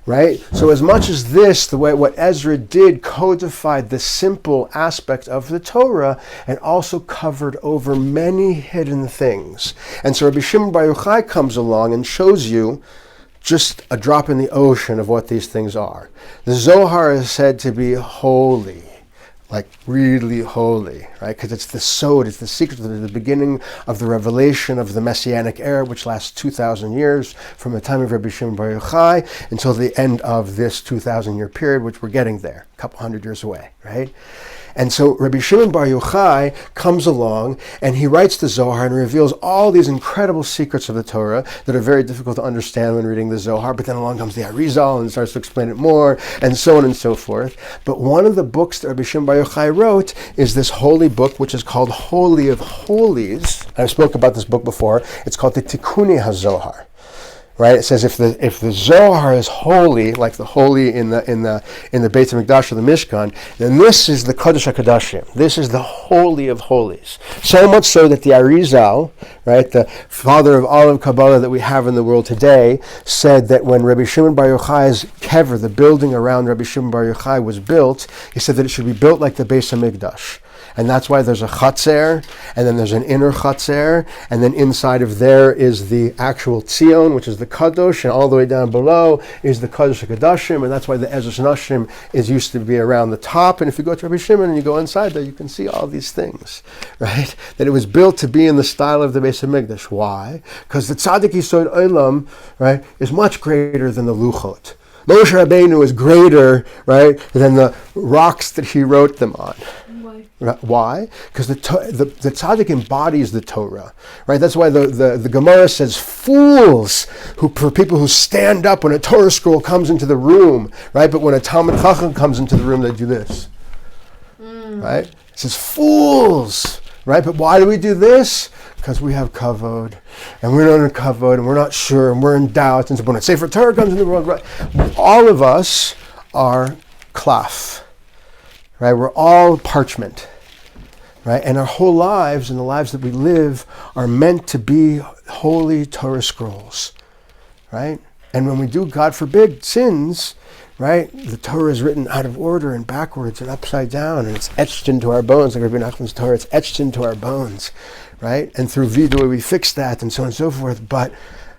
Right? So as much as this, the way what Ezra did, codified the simple aspect of the Torah and also covered over many hidden things. And so Rabbi Shimon Bar Yochai comes along and shows you just a drop in the ocean of what these things are. The Zohar is said to be holy, like really holy, right? Because it's the sod, it's the secret, the beginning of the revelation of the Messianic era, which lasts 2,000 years from the time of Rabbi Shimon Bar Yochai until the end of this 2,000-year period, which we're getting there, a couple hundred years away, right? And so Rabbi Shimon Bar Yochai comes along and he writes the Zohar and reveals all these incredible secrets of the Torah that are very difficult to understand when reading the Zohar, but then along comes the Arizal and starts to explain it more, and so on and so forth. But one of the books that Rabbi Shimon Bar Yochai wrote is this holy book, which is called Holy of Holies. I spoke about this book before. It's called the Tikkuni HaZohar. Right? It says if the Zohar is holy, like the holy in the Beit HaMikdash or the Mishkan, then this is the Kodesh HaKodashim. This is the Holy of Holies. So much so that the Arizal, right, the father of all of Kabbalah that we have in the world today, said that when Rabbi Shimon Bar Yochai's kever, the building around Rabbi Shimon Bar Yochai was built, he said that it should be built like the Beit HaMikdash. And that's why there's a chatzer, and then there's an inner chatzer, and then inside of there is the actual tzion, which is the kadosh, and all the way down below is the kodesh HaKodashim, and that's why the Ezras Nashim is used to be around the top. And if you go to Rabbi Shimon and you go inside there, you can see all these things, right? That it was built to be in the style of the Beis HaMikdash. Why? Because the tzaddik yisod olam, right, is much greater than the luchot. Moshe Rabbeinu is greater, right, than the rocks that he wrote them on. Why? Because the tzaddik embodies the Torah, right? That's why the Gemara says fools for people who stand up when a Torah scroll comes into the room, right? But when a Talmud Chacham comes into the room, they do this, right? It says fools, right? But why do we do this? Because we have kavod, and we're not in kavod, and we're not sure, and we're in doubt. And so when a Sefer Torah comes into the world, right? All of us are klaf. Right, we're all parchment, right? And our whole lives and the lives that we live are meant to be holy Torah scrolls, right? And when we do, God forbid, sins, right? The Torah is written out of order and backwards and upside down, and it's etched into our bones, like Rabbi Nachman's Torah, it's etched into our bones, right? And through Vidui we fix that, and so on and so forth. But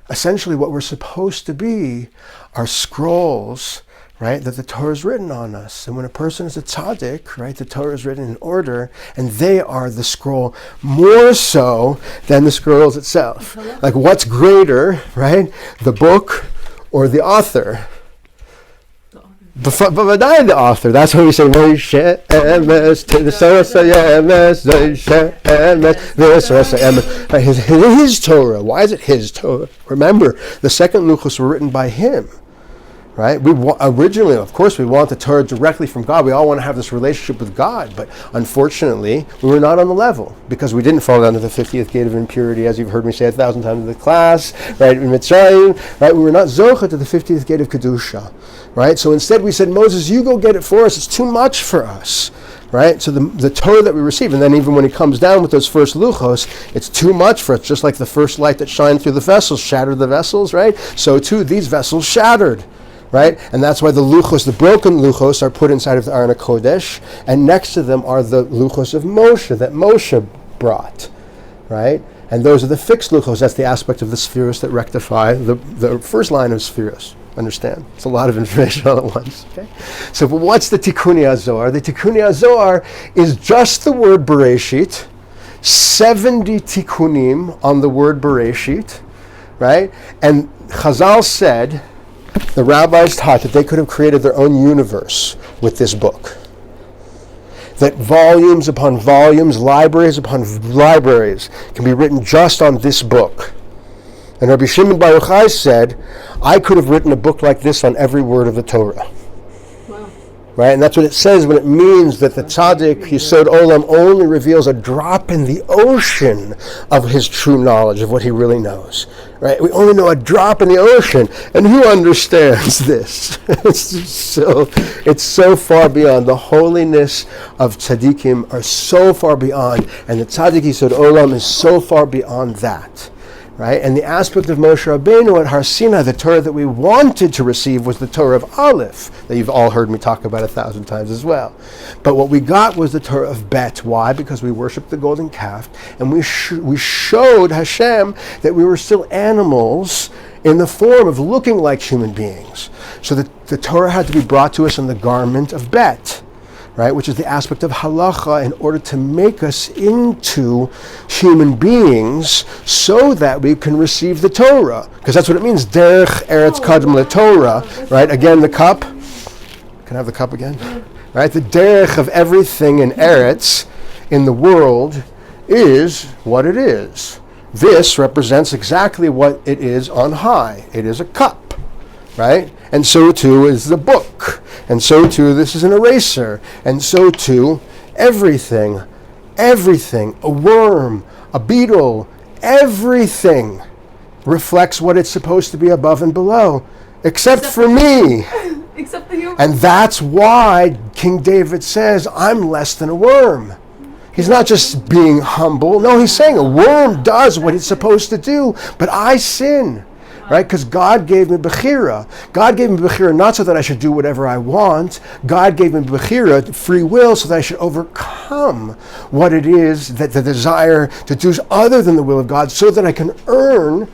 essentially what we're supposed to be are scrolls, right, that the Torah is written on us. And when a person is a tzaddik, right, the Torah is written in order, and they are the scroll more so than the scrolls itself. Like, what's greater, right, the book or the author? B'vadai the author. That's why we say Moshe emes t'nisarasa yemes Moshe emes v'nisarasa emes. His Torah. Why is it his Torah? Remember, the second luchos were written by him. Right? Originally, of course, we want the Torah directly from God. We all want to have this relationship with God, but unfortunately, we were not on the level because we didn't fall down to the 50th gate of impurity, as you've heard me say 1,000 times in the class, right? In Mitzrayim, right? We were not zocha to the 50th gate of Kedusha, right? So instead, we said, Moses, you go get it for us. It's too much for us. Right? So the Torah that we receive, and then even when he comes down with those first luchos, it's too much for us, just like the first light that shined through the vessels shattered the vessels, right? So too, these vessels shattered. Right? And that's why the luchos, the broken luchos, are put inside of the Aron HaKodesh, and next to them are the luchos of Moshe, that Moshe brought. Right? And those are the fixed luchos. That's the aspect of the spheros that rectify the first line of spheros. Understand? It's a lot of information all at once. Okay? So but what's the Tikkuni HaZohar? The Tikkuni HaZohar is just the word Bereshit, 70 tikkunim on the word Bereshit, right? And Chazal said, the rabbis taught that they could have created their own universe with this book. that volumes upon volumes, libraries upon libraries can be written just on this book. And Rabbi Shimon Bar Yochai said, I could have written a book like this on every word of the Torah. Wow. Right? And that's what it says when it means that the tzaddik, Yesod Olam, only reveals a drop in the ocean of his true knowledge, of what he really knows. Right? We only know a drop in the ocean. And who understands this? It's so far beyond. The holiness of tzaddikim are so far beyond. And the tzaddik Yesod Olam is so far beyond that. Right? And the aspect of Moshe Rabbeinu at Har Sinai, the Torah that we wanted to receive, was the Torah of Aleph, that you've all heard me talk about 1,000 times as well. But what we got was the Torah of Bet. Why? Because we worshipped the golden calf, and we showed Hashem that we were still animals in the form of looking like human beings. So the Torah had to be brought to us in the garment of Bet. Right, which is the aspect of halacha, in order to make us into human beings so that we can receive the Torah. Because that's what it means, derech eretz kadm leTorah. Right, again the cup. Can I have the cup again? Right, the derech of everything in eretz, in the world, is what it is. This represents exactly what it is on high. It is a cup. Right? And so too is the book. And so too this is an eraser. And so too everything, a worm, a beetle, everything reflects what it's supposed to be above and below, except for me. Except for you. And that's why King David says, I'm less than a worm. He's not just being humble. No, he's saying a worm does what it's supposed to do, but I sin. Right? Because God gave me Bechira. God gave me Bechira not so that I should do whatever I want. God gave me Bechira, free will, so that I should overcome what it is, that the desire to do other than the will of God, so that I can earn,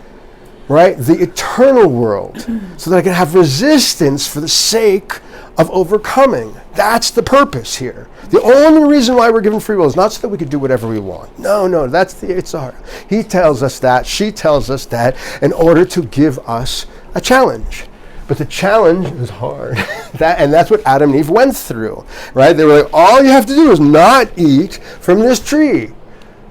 right, the eternal world, so that I can have resistance for the sake of overcoming. That's the purpose here. The only reason why we're given free will is not so that we could do whatever we want. No, that's the Yitzhar. He tells us that, she tells us that, in order to give us a challenge. But the challenge is hard. And that's what Adam and Eve went through. Right? They were like, all you have to do is not eat from this tree.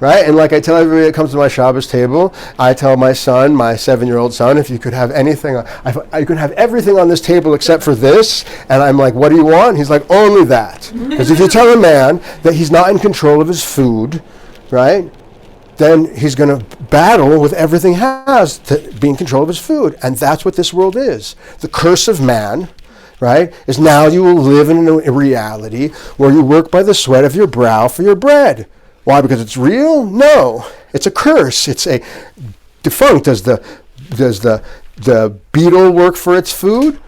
Right? And like I tell everybody that comes to my Shabbos table, I tell my son, my 7-year-old son, if you could have anything, I could have everything on this table except for this. And I'm like, what do you want? He's like, only that. Because if you tell a man that he's not in control of his food, right, then he's going to battle with everything he has to be in control of his food. And that's what this world is. The curse of man, right, is now you will live in a reality where you work by the sweat of your brow for your bread. Why? Because it's real? No. It's a curse. It's a defunct. Does the beetle work for its food?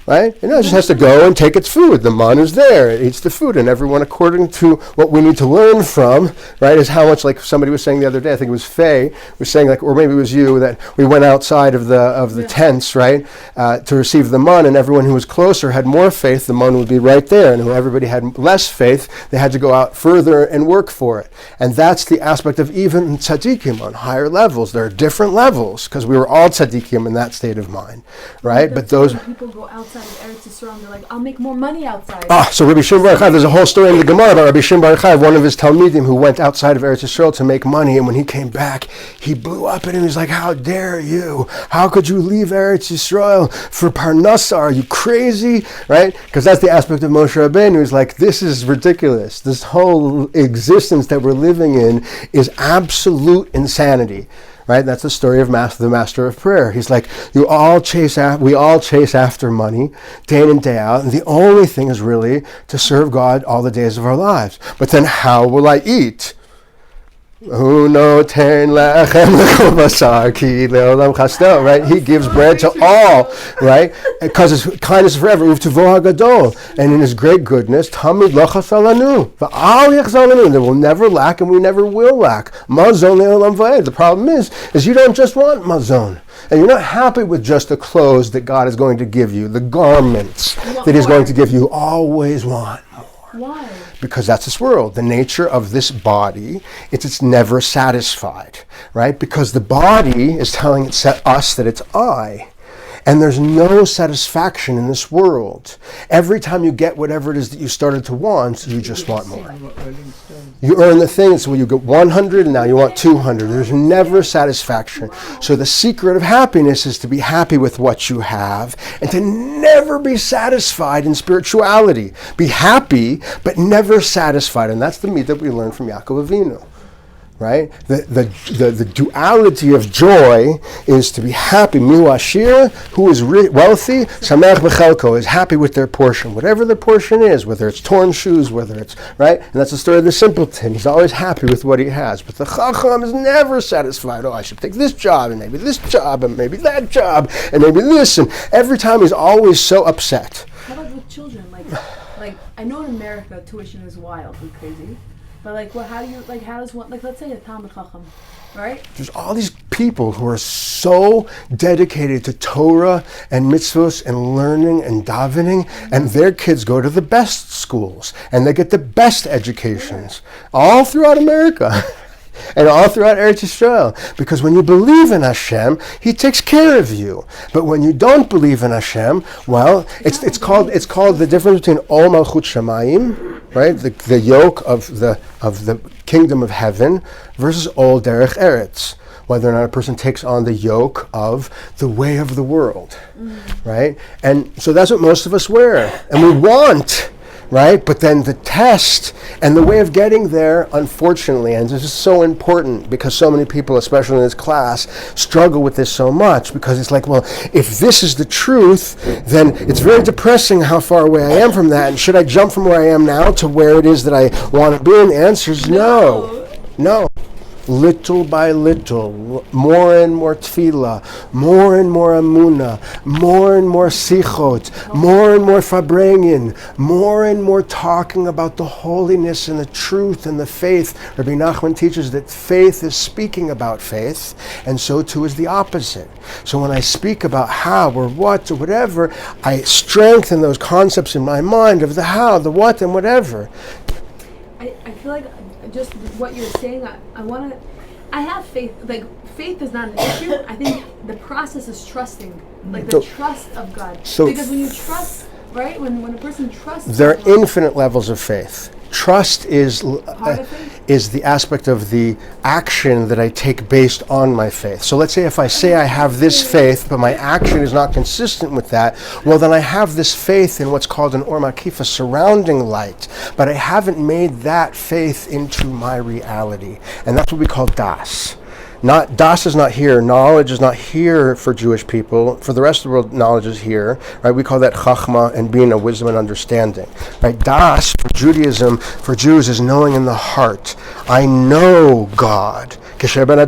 Right? It just has to go and take its food. The man is there. It eats the food. And everyone, according to what we need to learn from, right, is how much, like somebody was saying the other day, I think it was Faye, was saying, like, or maybe it was you, that we went outside of the tents, right, to receive the man, and everyone who was closer had more faith, the man would be right there. And when everybody had less faith, they had to go out further and work for it. And that's the aspect of even tzaddikim on higher levels. There are different levels, because we were all tzaddikim in that state of mind, right? But those people go outside of Eretz Yisrael and they're like, I'll make more money outside. So Rabbi Shimon Bar Yochai, there's a whole story in the Gemara about Rabbi Shimon Bar Yochai, one of his Talmidim who went outside of Eretz Yisrael to make money, and when he came back, he blew up at him. He's like, how dare you? How could you leave Eretz Yisrael for Parnasa? Are you crazy? Right? Because that's the aspect of Moshe Rabbeinu. He's like, this is ridiculous. This whole existence that we're living in is absolute insanity. Right? That's the story of the master of prayer. He's like, we all chase after money day in and day out, and the only thing is really to serve God all the days of our lives. But then how will I eat? Right? He gives bread to all, right? Because his kindness is forever. And in his great goodness, there will never lack, and we never will lack. The problem is you don't just want mazon. And you're not happy with just the clothes that God is going to give you, the garments that He's going to give you. You always want more. Why? Because that's this world. The nature of this body, it's never satisfied, right? Because the body is telling us that it's I. And there's no satisfaction in this world. Every time you get whatever it is that you started to want, you just want more. You earn the thing, so you get 100 and now you want 200. There's never satisfaction. So the secret of happiness is to be happy with what you have and to never be satisfied in spirituality. Be happy, but never satisfied. And that's the meat that we learn from Yaakov Avinu. Right? The duality of joy is to be happy. Mihu ashir, who is wealthy, sameach b'chelko, is happy with their portion. Whatever the portion is, whether it's torn shoes, whether it's, right? And that's the story of the simpleton. He's always happy with what he has. But the chacham is never satisfied. Oh, I should take this job, and maybe this job, and maybe that job, and maybe this. And every time he's always so upset. How about with children? Like I know in America tuition is wildly crazy. But how does one, let's say a Talmud Chacham, right? There's all these people who are so dedicated to Torah and mitzvos and learning and davening, and their kids go to the best schools, and they get the best educations, all throughout America. And all throughout Eretz Yisrael, because when you believe in Hashem, He takes care of you. But when you don't believe in Hashem, well, it's called the difference between Ol Malchut Shamayim, right, the yoke of the kingdom of heaven, versus Ol Derech Eretz, whether or not a person takes on the yoke of the way of the world, right? And so that's what most of us wear, and we want. Right? But then the test and the way of getting there, unfortunately, and this is so important because so many people, especially in this class, struggle with this so much, because it's like, well, if this is the truth, then it's very depressing how far away I am from that, and should I jump from where I am now to where it is that I want to be? And the answer is no. Little by little, more and more tefillah, more and more amunah, more and more sichot, more and more farbrengen, more and more talking about the holiness and the truth and the faith. Rabbi Nachman teaches that faith is speaking about faith, and so too is the opposite. So when I speak about how or what or whatever, I strengthen those concepts in my mind of the how, the what, and whatever. I feel like just what you're saying, I have faith. Like, faith is not an issue. I think the process is trusting, like the trust of God. Because when you trust, right, when a person trusts, there are infinite levels of faith. Trust is the aspect of the action that I take based on my faith. So let's say if I say I have this faith, but my action is not consistent with that, well, then I have this faith in what's called an or makifa, surrounding light, but I haven't made that faith into my reality. And that's what we call das. Das is not here. Knowledge is not here for Jewish people. For the rest of the world, knowledge is here. Right? We call that chachma and bina, wisdom and understanding. Right? Das for Judaism, for Jews, is knowing in the heart. I know God. When a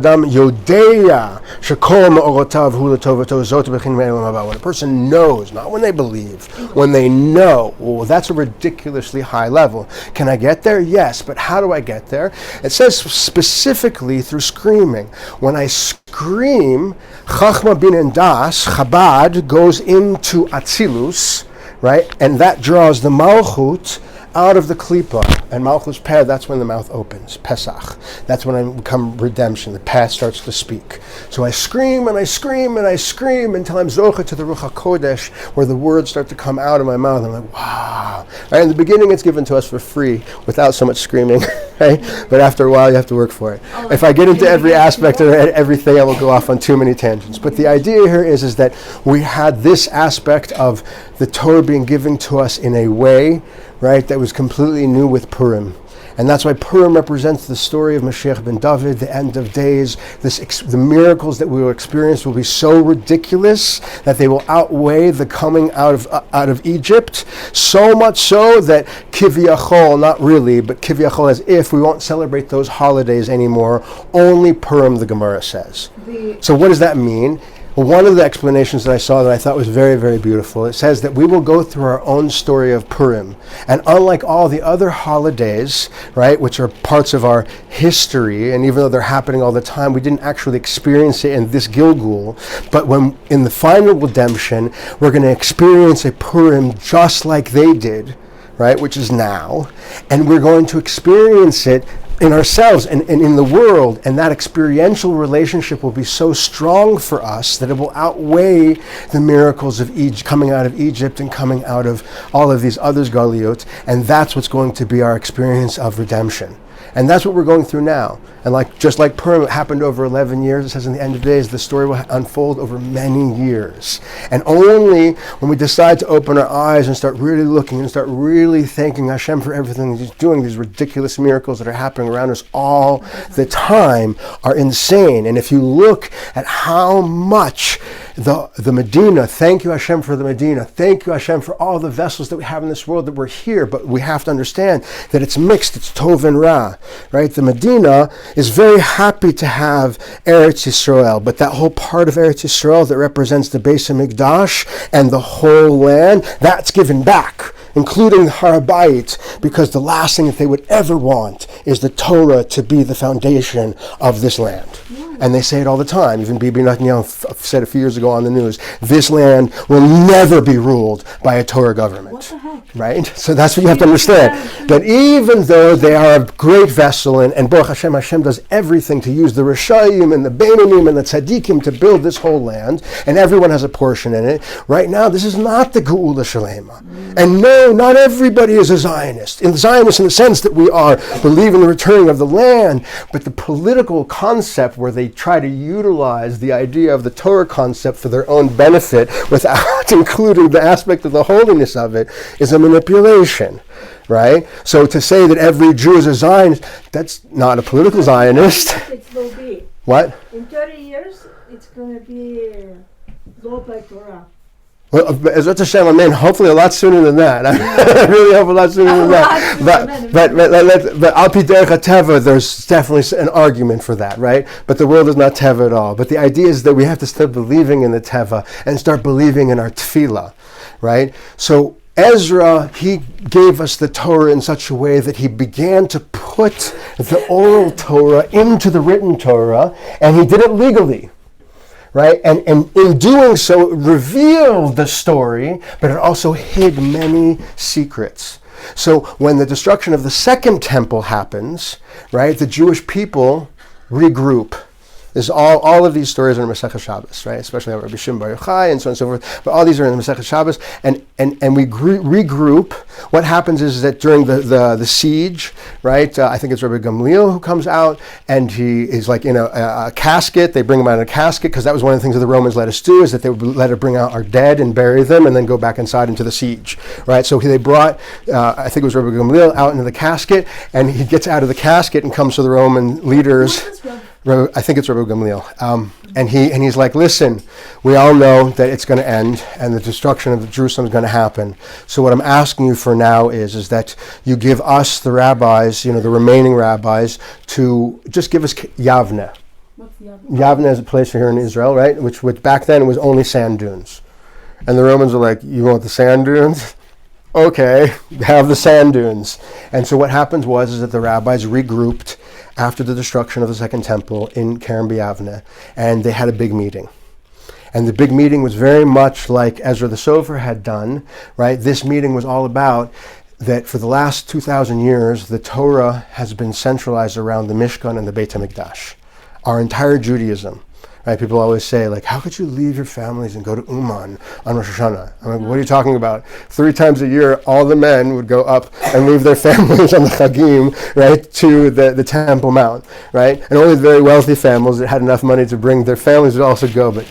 person knows, not when they believe, when they know, well, that's a ridiculously high level. Can I get there? Yes, but how do I get there? It says specifically through screaming. When I scream, Chachma bin and Das, Chabad, goes into Atzilus, right? And that draws the Malchut out of the Klippa. And Malchus Peh, that's when the mouth opens, Pesach. That's when I become redemption. The Peh starts to speak. So I scream and I scream and I scream until I'm Zocha to the Ruach HaKodesh, where the words start to come out of my mouth. I'm like, wow. Right? In the beginning, it's given to us for free, without so much screaming. Right? But after a while, you have to work for it. If I get into every aspect of everything, I will go off on too many tangents. But the idea here is that we had this aspect of the Torah being given to us in a way, right, that was completely new with Purim. And that's why Purim represents the story of Mashiach Bendavid, the end of days. The miracles that we will experience will be so ridiculous that they will outweigh the coming out of Egypt. So much so that Kivyachol, not really, but Kivyachol as if we won't celebrate those holidays anymore. Only Purim, the Gemara says. So what does that mean? Well, one of the explanations that I saw that I thought was very, very beautiful, it says that we will go through our own story of Purim. And unlike all the other holidays, right, which are parts of our history, and even though they're happening all the time, we didn't actually experience it in this Gilgul. But when in the final redemption, we're going to experience a Purim just like they did. right, which is now, and we're going to experience it in ourselves and in the world, and that experiential relationship will be so strong for us that it will outweigh the miracles of coming out of Egypt and coming out of all of these other galiot, and that's what's going to be our experience of redemption. And that's what we're going through now. And just like Purim happened over 11 years, it says in the end of days, the story will unfold over many years. And only when we decide to open our eyes and start really looking and start really thanking Hashem for everything that He's doing, these ridiculous miracles that are happening around us all the time are insane. And if you look at how much the Medina, thank you Hashem for the Medina, thank you Hashem for all the vessels that we have in this world that we're here, but we have to understand that it's mixed, it's Tov and Ra, right? The Medina is very happy to have Eretz Yisrael, but that whole part of Eretz Yisrael that represents the Beis HaMikdash and the whole land, that's given back, including the Har HaBayit, because the last thing that they would ever want is the Torah to be the foundation of this land. And they say it all the time. Even Bibi Netanyahu said a few years ago on the news, this land will never be ruled by a Torah government. What the heck? Right? So that's what you have to understand. That even though they are a great vessel, and Baruch Hashem, Hashem does everything to use the Rishayim and the Beinanim and the Tzaddikim to build this whole land, and everyone has a portion in it. Right now, this is not the Geula Shalema. And no, not everybody is a Zionist. Zionist in the sense that we are believing the returning of the land, but the political concept where they try to utilize the idea of the Torah concept for their own benefit without including the aspect of the holiness of it is a manipulation, right? So to say that every Jew is a Zionist, that's not a political Zionist. It will be. What? In 30 years, it's going to be law by Torah. Well, Ezrat Hashem, amen. Hopefully a lot sooner than that. I really hope a lot sooner than that. But al pi derech hateva, there's definitely an argument for that, right? But the world is not teva at all. But the idea is that we have to start believing in the teva and start believing in our tefillah, right? So Ezra, he gave us the Torah in such a way that he began to put the oral Torah into the written Torah, and he did it legally. Right? And in doing so, it revealed the story, but it also hid many secrets. So when the destruction of the second temple happens, right, the Jewish people regroup. There's all of these stories are in Masechet Shabbos, right? Especially Rabbi Shimon Bar Yochai and so on and so forth. But all these are in the Masechet Shabbos, and we regroup. What happens is that during the siege, right? I think it's Rabbi Gamliel who comes out, and he is like in a casket. They bring him out in a casket because that was one of the things that the Romans let us do, is that they would let us bring out our dead and bury them, and then go back inside into the siege, right? So they brought, I think it was Rabbi Gamliel, out into the casket, and he gets out of the casket and comes to the Roman leaders. I think it's Rabbi Gamliel, and he's like, listen, we all know that it's going to end, and the destruction of Jerusalem is going to happen. So what I'm asking you for now is that you give us, the rabbis, the remaining rabbis, to just give us Yavne. What's Yavne? Yavne is a place here in Israel, right? Which back then was only sand dunes, and the Romans were like, you want the sand dunes? Okay, have the sand dunes. And so what happened is that the rabbis regrouped after the destruction of the second temple in Kerem B'Yavne, and they had a big meeting. And the big meeting was very much like Ezra the Sofer had done, right? This meeting was all about that for the last 2,000 years, the Torah has been centralized around the Mishkan and the Beit HaMikdash. Our entire Judaism, right? People always say, like, how could you leave your families and go to Uman on Rosh Hashanah? I'm like, what are you talking about? 3 times a year, all the men would go up and leave their families on the Chagim, right, to the Temple Mount, right? And only the very wealthy families that had enough money to bring their families would also go, but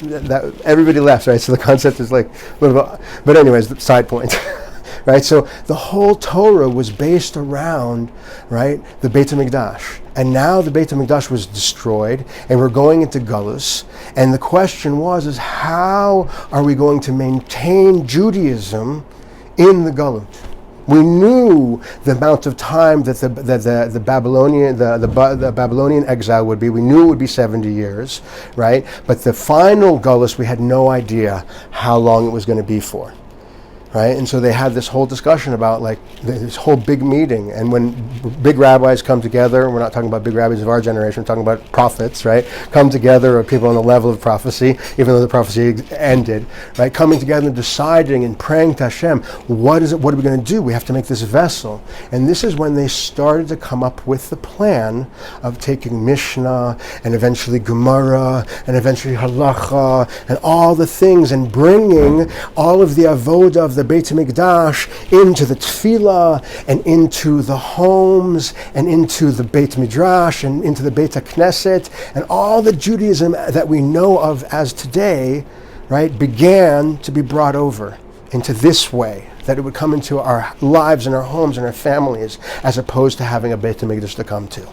everybody left, right? So the concept is like, but anyways, the side point. Right, so the whole Torah was based around, right, the Beit HaMikdash. And now the Beit HaMikdash was destroyed, and we're going into Galus. And the question is how are we going to maintain Judaism in the Galut? We knew the amount of time that the Babylonian exile would be. We knew it would be 70 years, right? But the final Galus, we had no idea how long it was going to be for. right? And so they had this whole discussion about like this whole big meeting. And when big rabbis come together, we're not talking about big rabbis of our generation, we're talking about prophets, right? Come together, or people on the level of prophecy, even though the prophecy ended, right? Coming together and deciding and praying to Hashem, what are we going to do? We have to make this vessel. And this is when they started to come up with the plan of taking Mishnah and eventually Gemara and eventually Halacha and all the things and bringing all of the avodah of the Beit HaMikdash into the Tefillah and into the homes and into the Beit Midrash and into the Beit HaKnesset, and all the Judaism that we know of as today, right, began to be brought over into this way, that it would come into our lives and our homes and our families, as opposed to having a Beit HaMikdash to come to,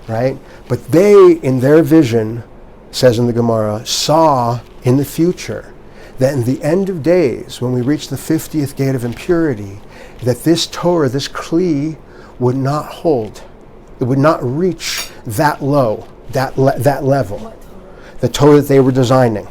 right? But they, in their vision, says in the Gemara, saw in the future that in the end of days, when we reach the 50th gate of impurity, that this Torah, this Kli, would not hold. It would not reach that low, that level. The Torah that they were designing.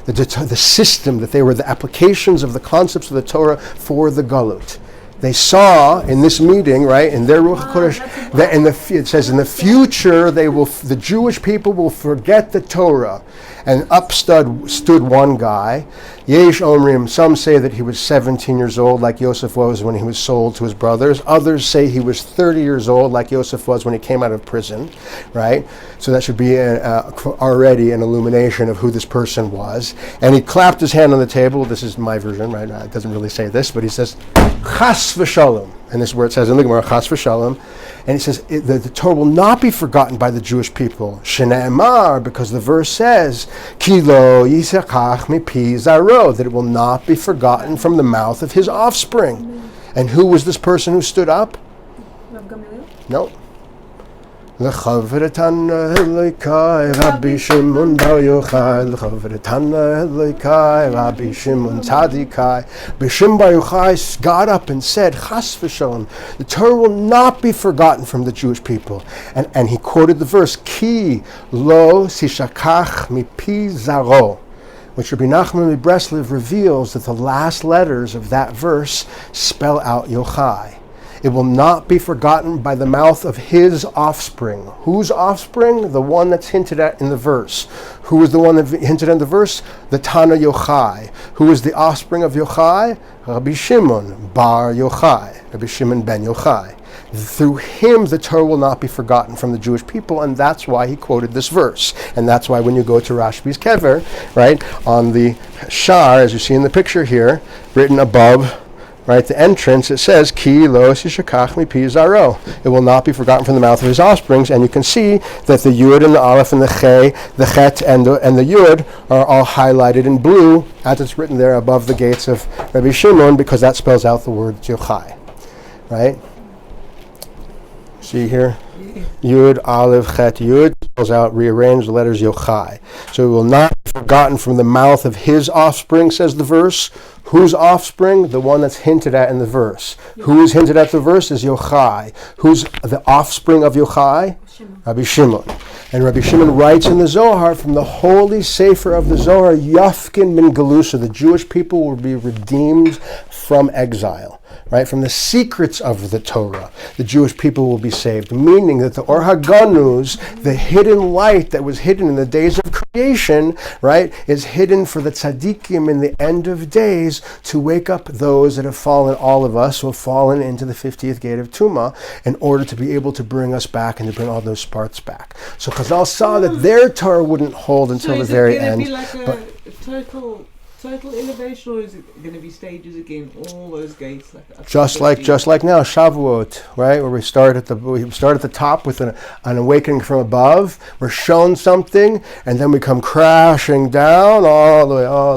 The system that they were, the applications of the concepts of the Torah for the Galut. They saw in this meeting, right, in their Ruach HaKodesh, that it says in the future the Jewish people will forget the Torah. And up stood one guy, Yesh Omrim. Some say that he was 17 years old, like Yosef was when he was sold to his brothers. Others say he was 30 years old, like Yosef was when he came out of prison, right? So that should be already an illumination of who this person was. And he clapped his hand on the table. This is my version, right? It doesn't really say this, but he says, Chas v'shalom. And this is where it says in the Gemara, Chas v'shalom. And he says, the Torah will not be forgotten by the Jewish people. Shene'emar, because the verse says, Ki lo yisakach mipi zaro, that it will not be forgotten from the mouth of his offspring. And who was this person who stood up? No. L'chavretana Elokai Rabbi Shimon Bar Yochai, L'chavretana Elokai Rabbi Shimon Tzadikai. Bishim Bar Yochai got up and said, Chas v'shalom, the Torah will not be forgotten from the Jewish people. And he quoted the verse, Ki lo sishakach mipi zaro, which Rabbi Nachman Midreshet reveals that the last letters of that verse spell out Yochai. It will not be forgotten by the mouth of his offspring. Whose offspring? The one that's hinted at in the verse. Who is the one that hinted at the verse? The Tana Yochai. Who is the offspring of Yochai? Rabbi Shimon Bar Yochai. Rabbi Shimon ben Yochai. Through him, the Torah will not be forgotten from the Jewish people, and that's why he quoted this verse. And that's why when you go to Rashbi's Kever, right, on the Shar, as you see in the picture here, written above, right, the entrance, it says, Ki lo sishakach mipi zaro. It will not be forgotten from the mouth of his offsprings. And you can see that the Yud and the Aleph and the Chet and the Yud are all highlighted in blue, as it's written there above the gates of Rabbi Shimon, because that spells out the word Yochai. Right? See here? Yud, Aleph, Chet, Yud spells out, rearrange the letters Yochai. So it will not be forgotten from the mouth of his offspring, says the verse. Whose offspring? The one that's hinted at in the verse. Who is hinted at the verse is Yochai. Who's the offspring of Yochai? Shimon. Rabbi Shimon. And Rabbi Shimon writes in the Zohar, from the holy Sefer of the Zohar, Yafkin min Galusa, the Jewish people will be redeemed from exile. Right, from the secrets of the Torah, the Jewish people will be saved, meaning that the Or HaGanuz, the hidden light that was hidden in the days of creation, right, is hidden for the tzaddikim in the end of days to wake up those that have fallen, all of us who have fallen into the 50th gate of Tumah, in order to be able to bring us back and to bring all those sparks back. So Chazal saw that their Torah wouldn't hold until the very end. Is it going to be like a total innovation, or is it going to be stages again? All those gates, just like now, Shavuot, right, where we start at the top with an awakening from above. We're shown something, and then we come crashing down all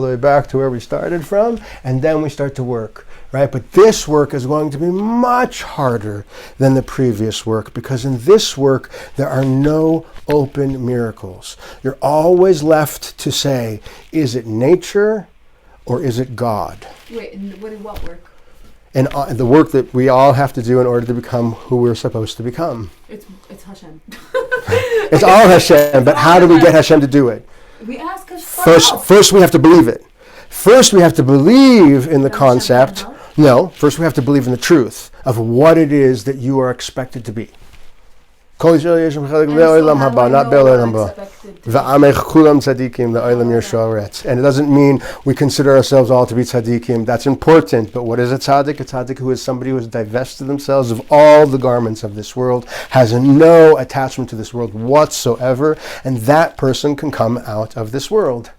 the way back to where we started from, and then we start to work. Right, but this work is going to be much harder than the previous work, because in this work there are no open miracles. You're always left to say, is it nature or is it God? Wait, and what work? And the work that we all have to do in order to become who we're supposed to become. It's Hashem. It's all Hashem, but how do we get Hashem to do it? We ask Hashem. First we have to believe it. First we have to believe in the concept No, first we have to believe in the truth of what it is that you are expected to be. Not Be'el Olam Haba, not Be'el Olam Haba. V'amech kulam tzadikim, the Olam Yisrael. And it doesn't mean we consider ourselves all to be tzadikim. That's important. But what is a tzaddik? A tzaddik who is somebody who has divested themselves of all the garments of this world, has no attachment to this world whatsoever, and that person can come out of this world.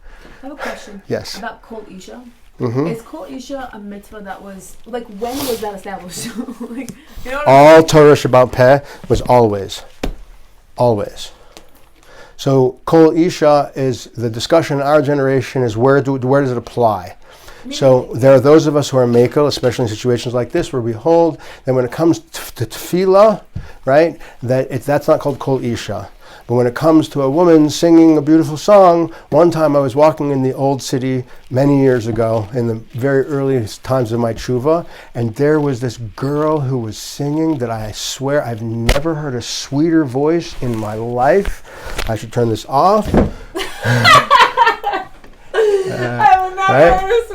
I have a question. Yes. About Kol Isha. Mm-hmm. Is Kol Isha a mitzvah that was, like, when was that established? Like, you know what All Torah Shabbat Peh was always. Always. So Kol Isha is, the discussion in our generation is where does it apply? So there are those of us who are mekel, especially in situations like this, where we hold that when it comes to tefillah, right, that's not called Kol Isha. But when it comes to a woman singing a beautiful song, one time I was walking in the old city many years ago, in the very earliest times of my tshuva, and there was this girl who was singing that I swear I've never heard a sweeter voice in my life. I should turn this off. I will never Right? ever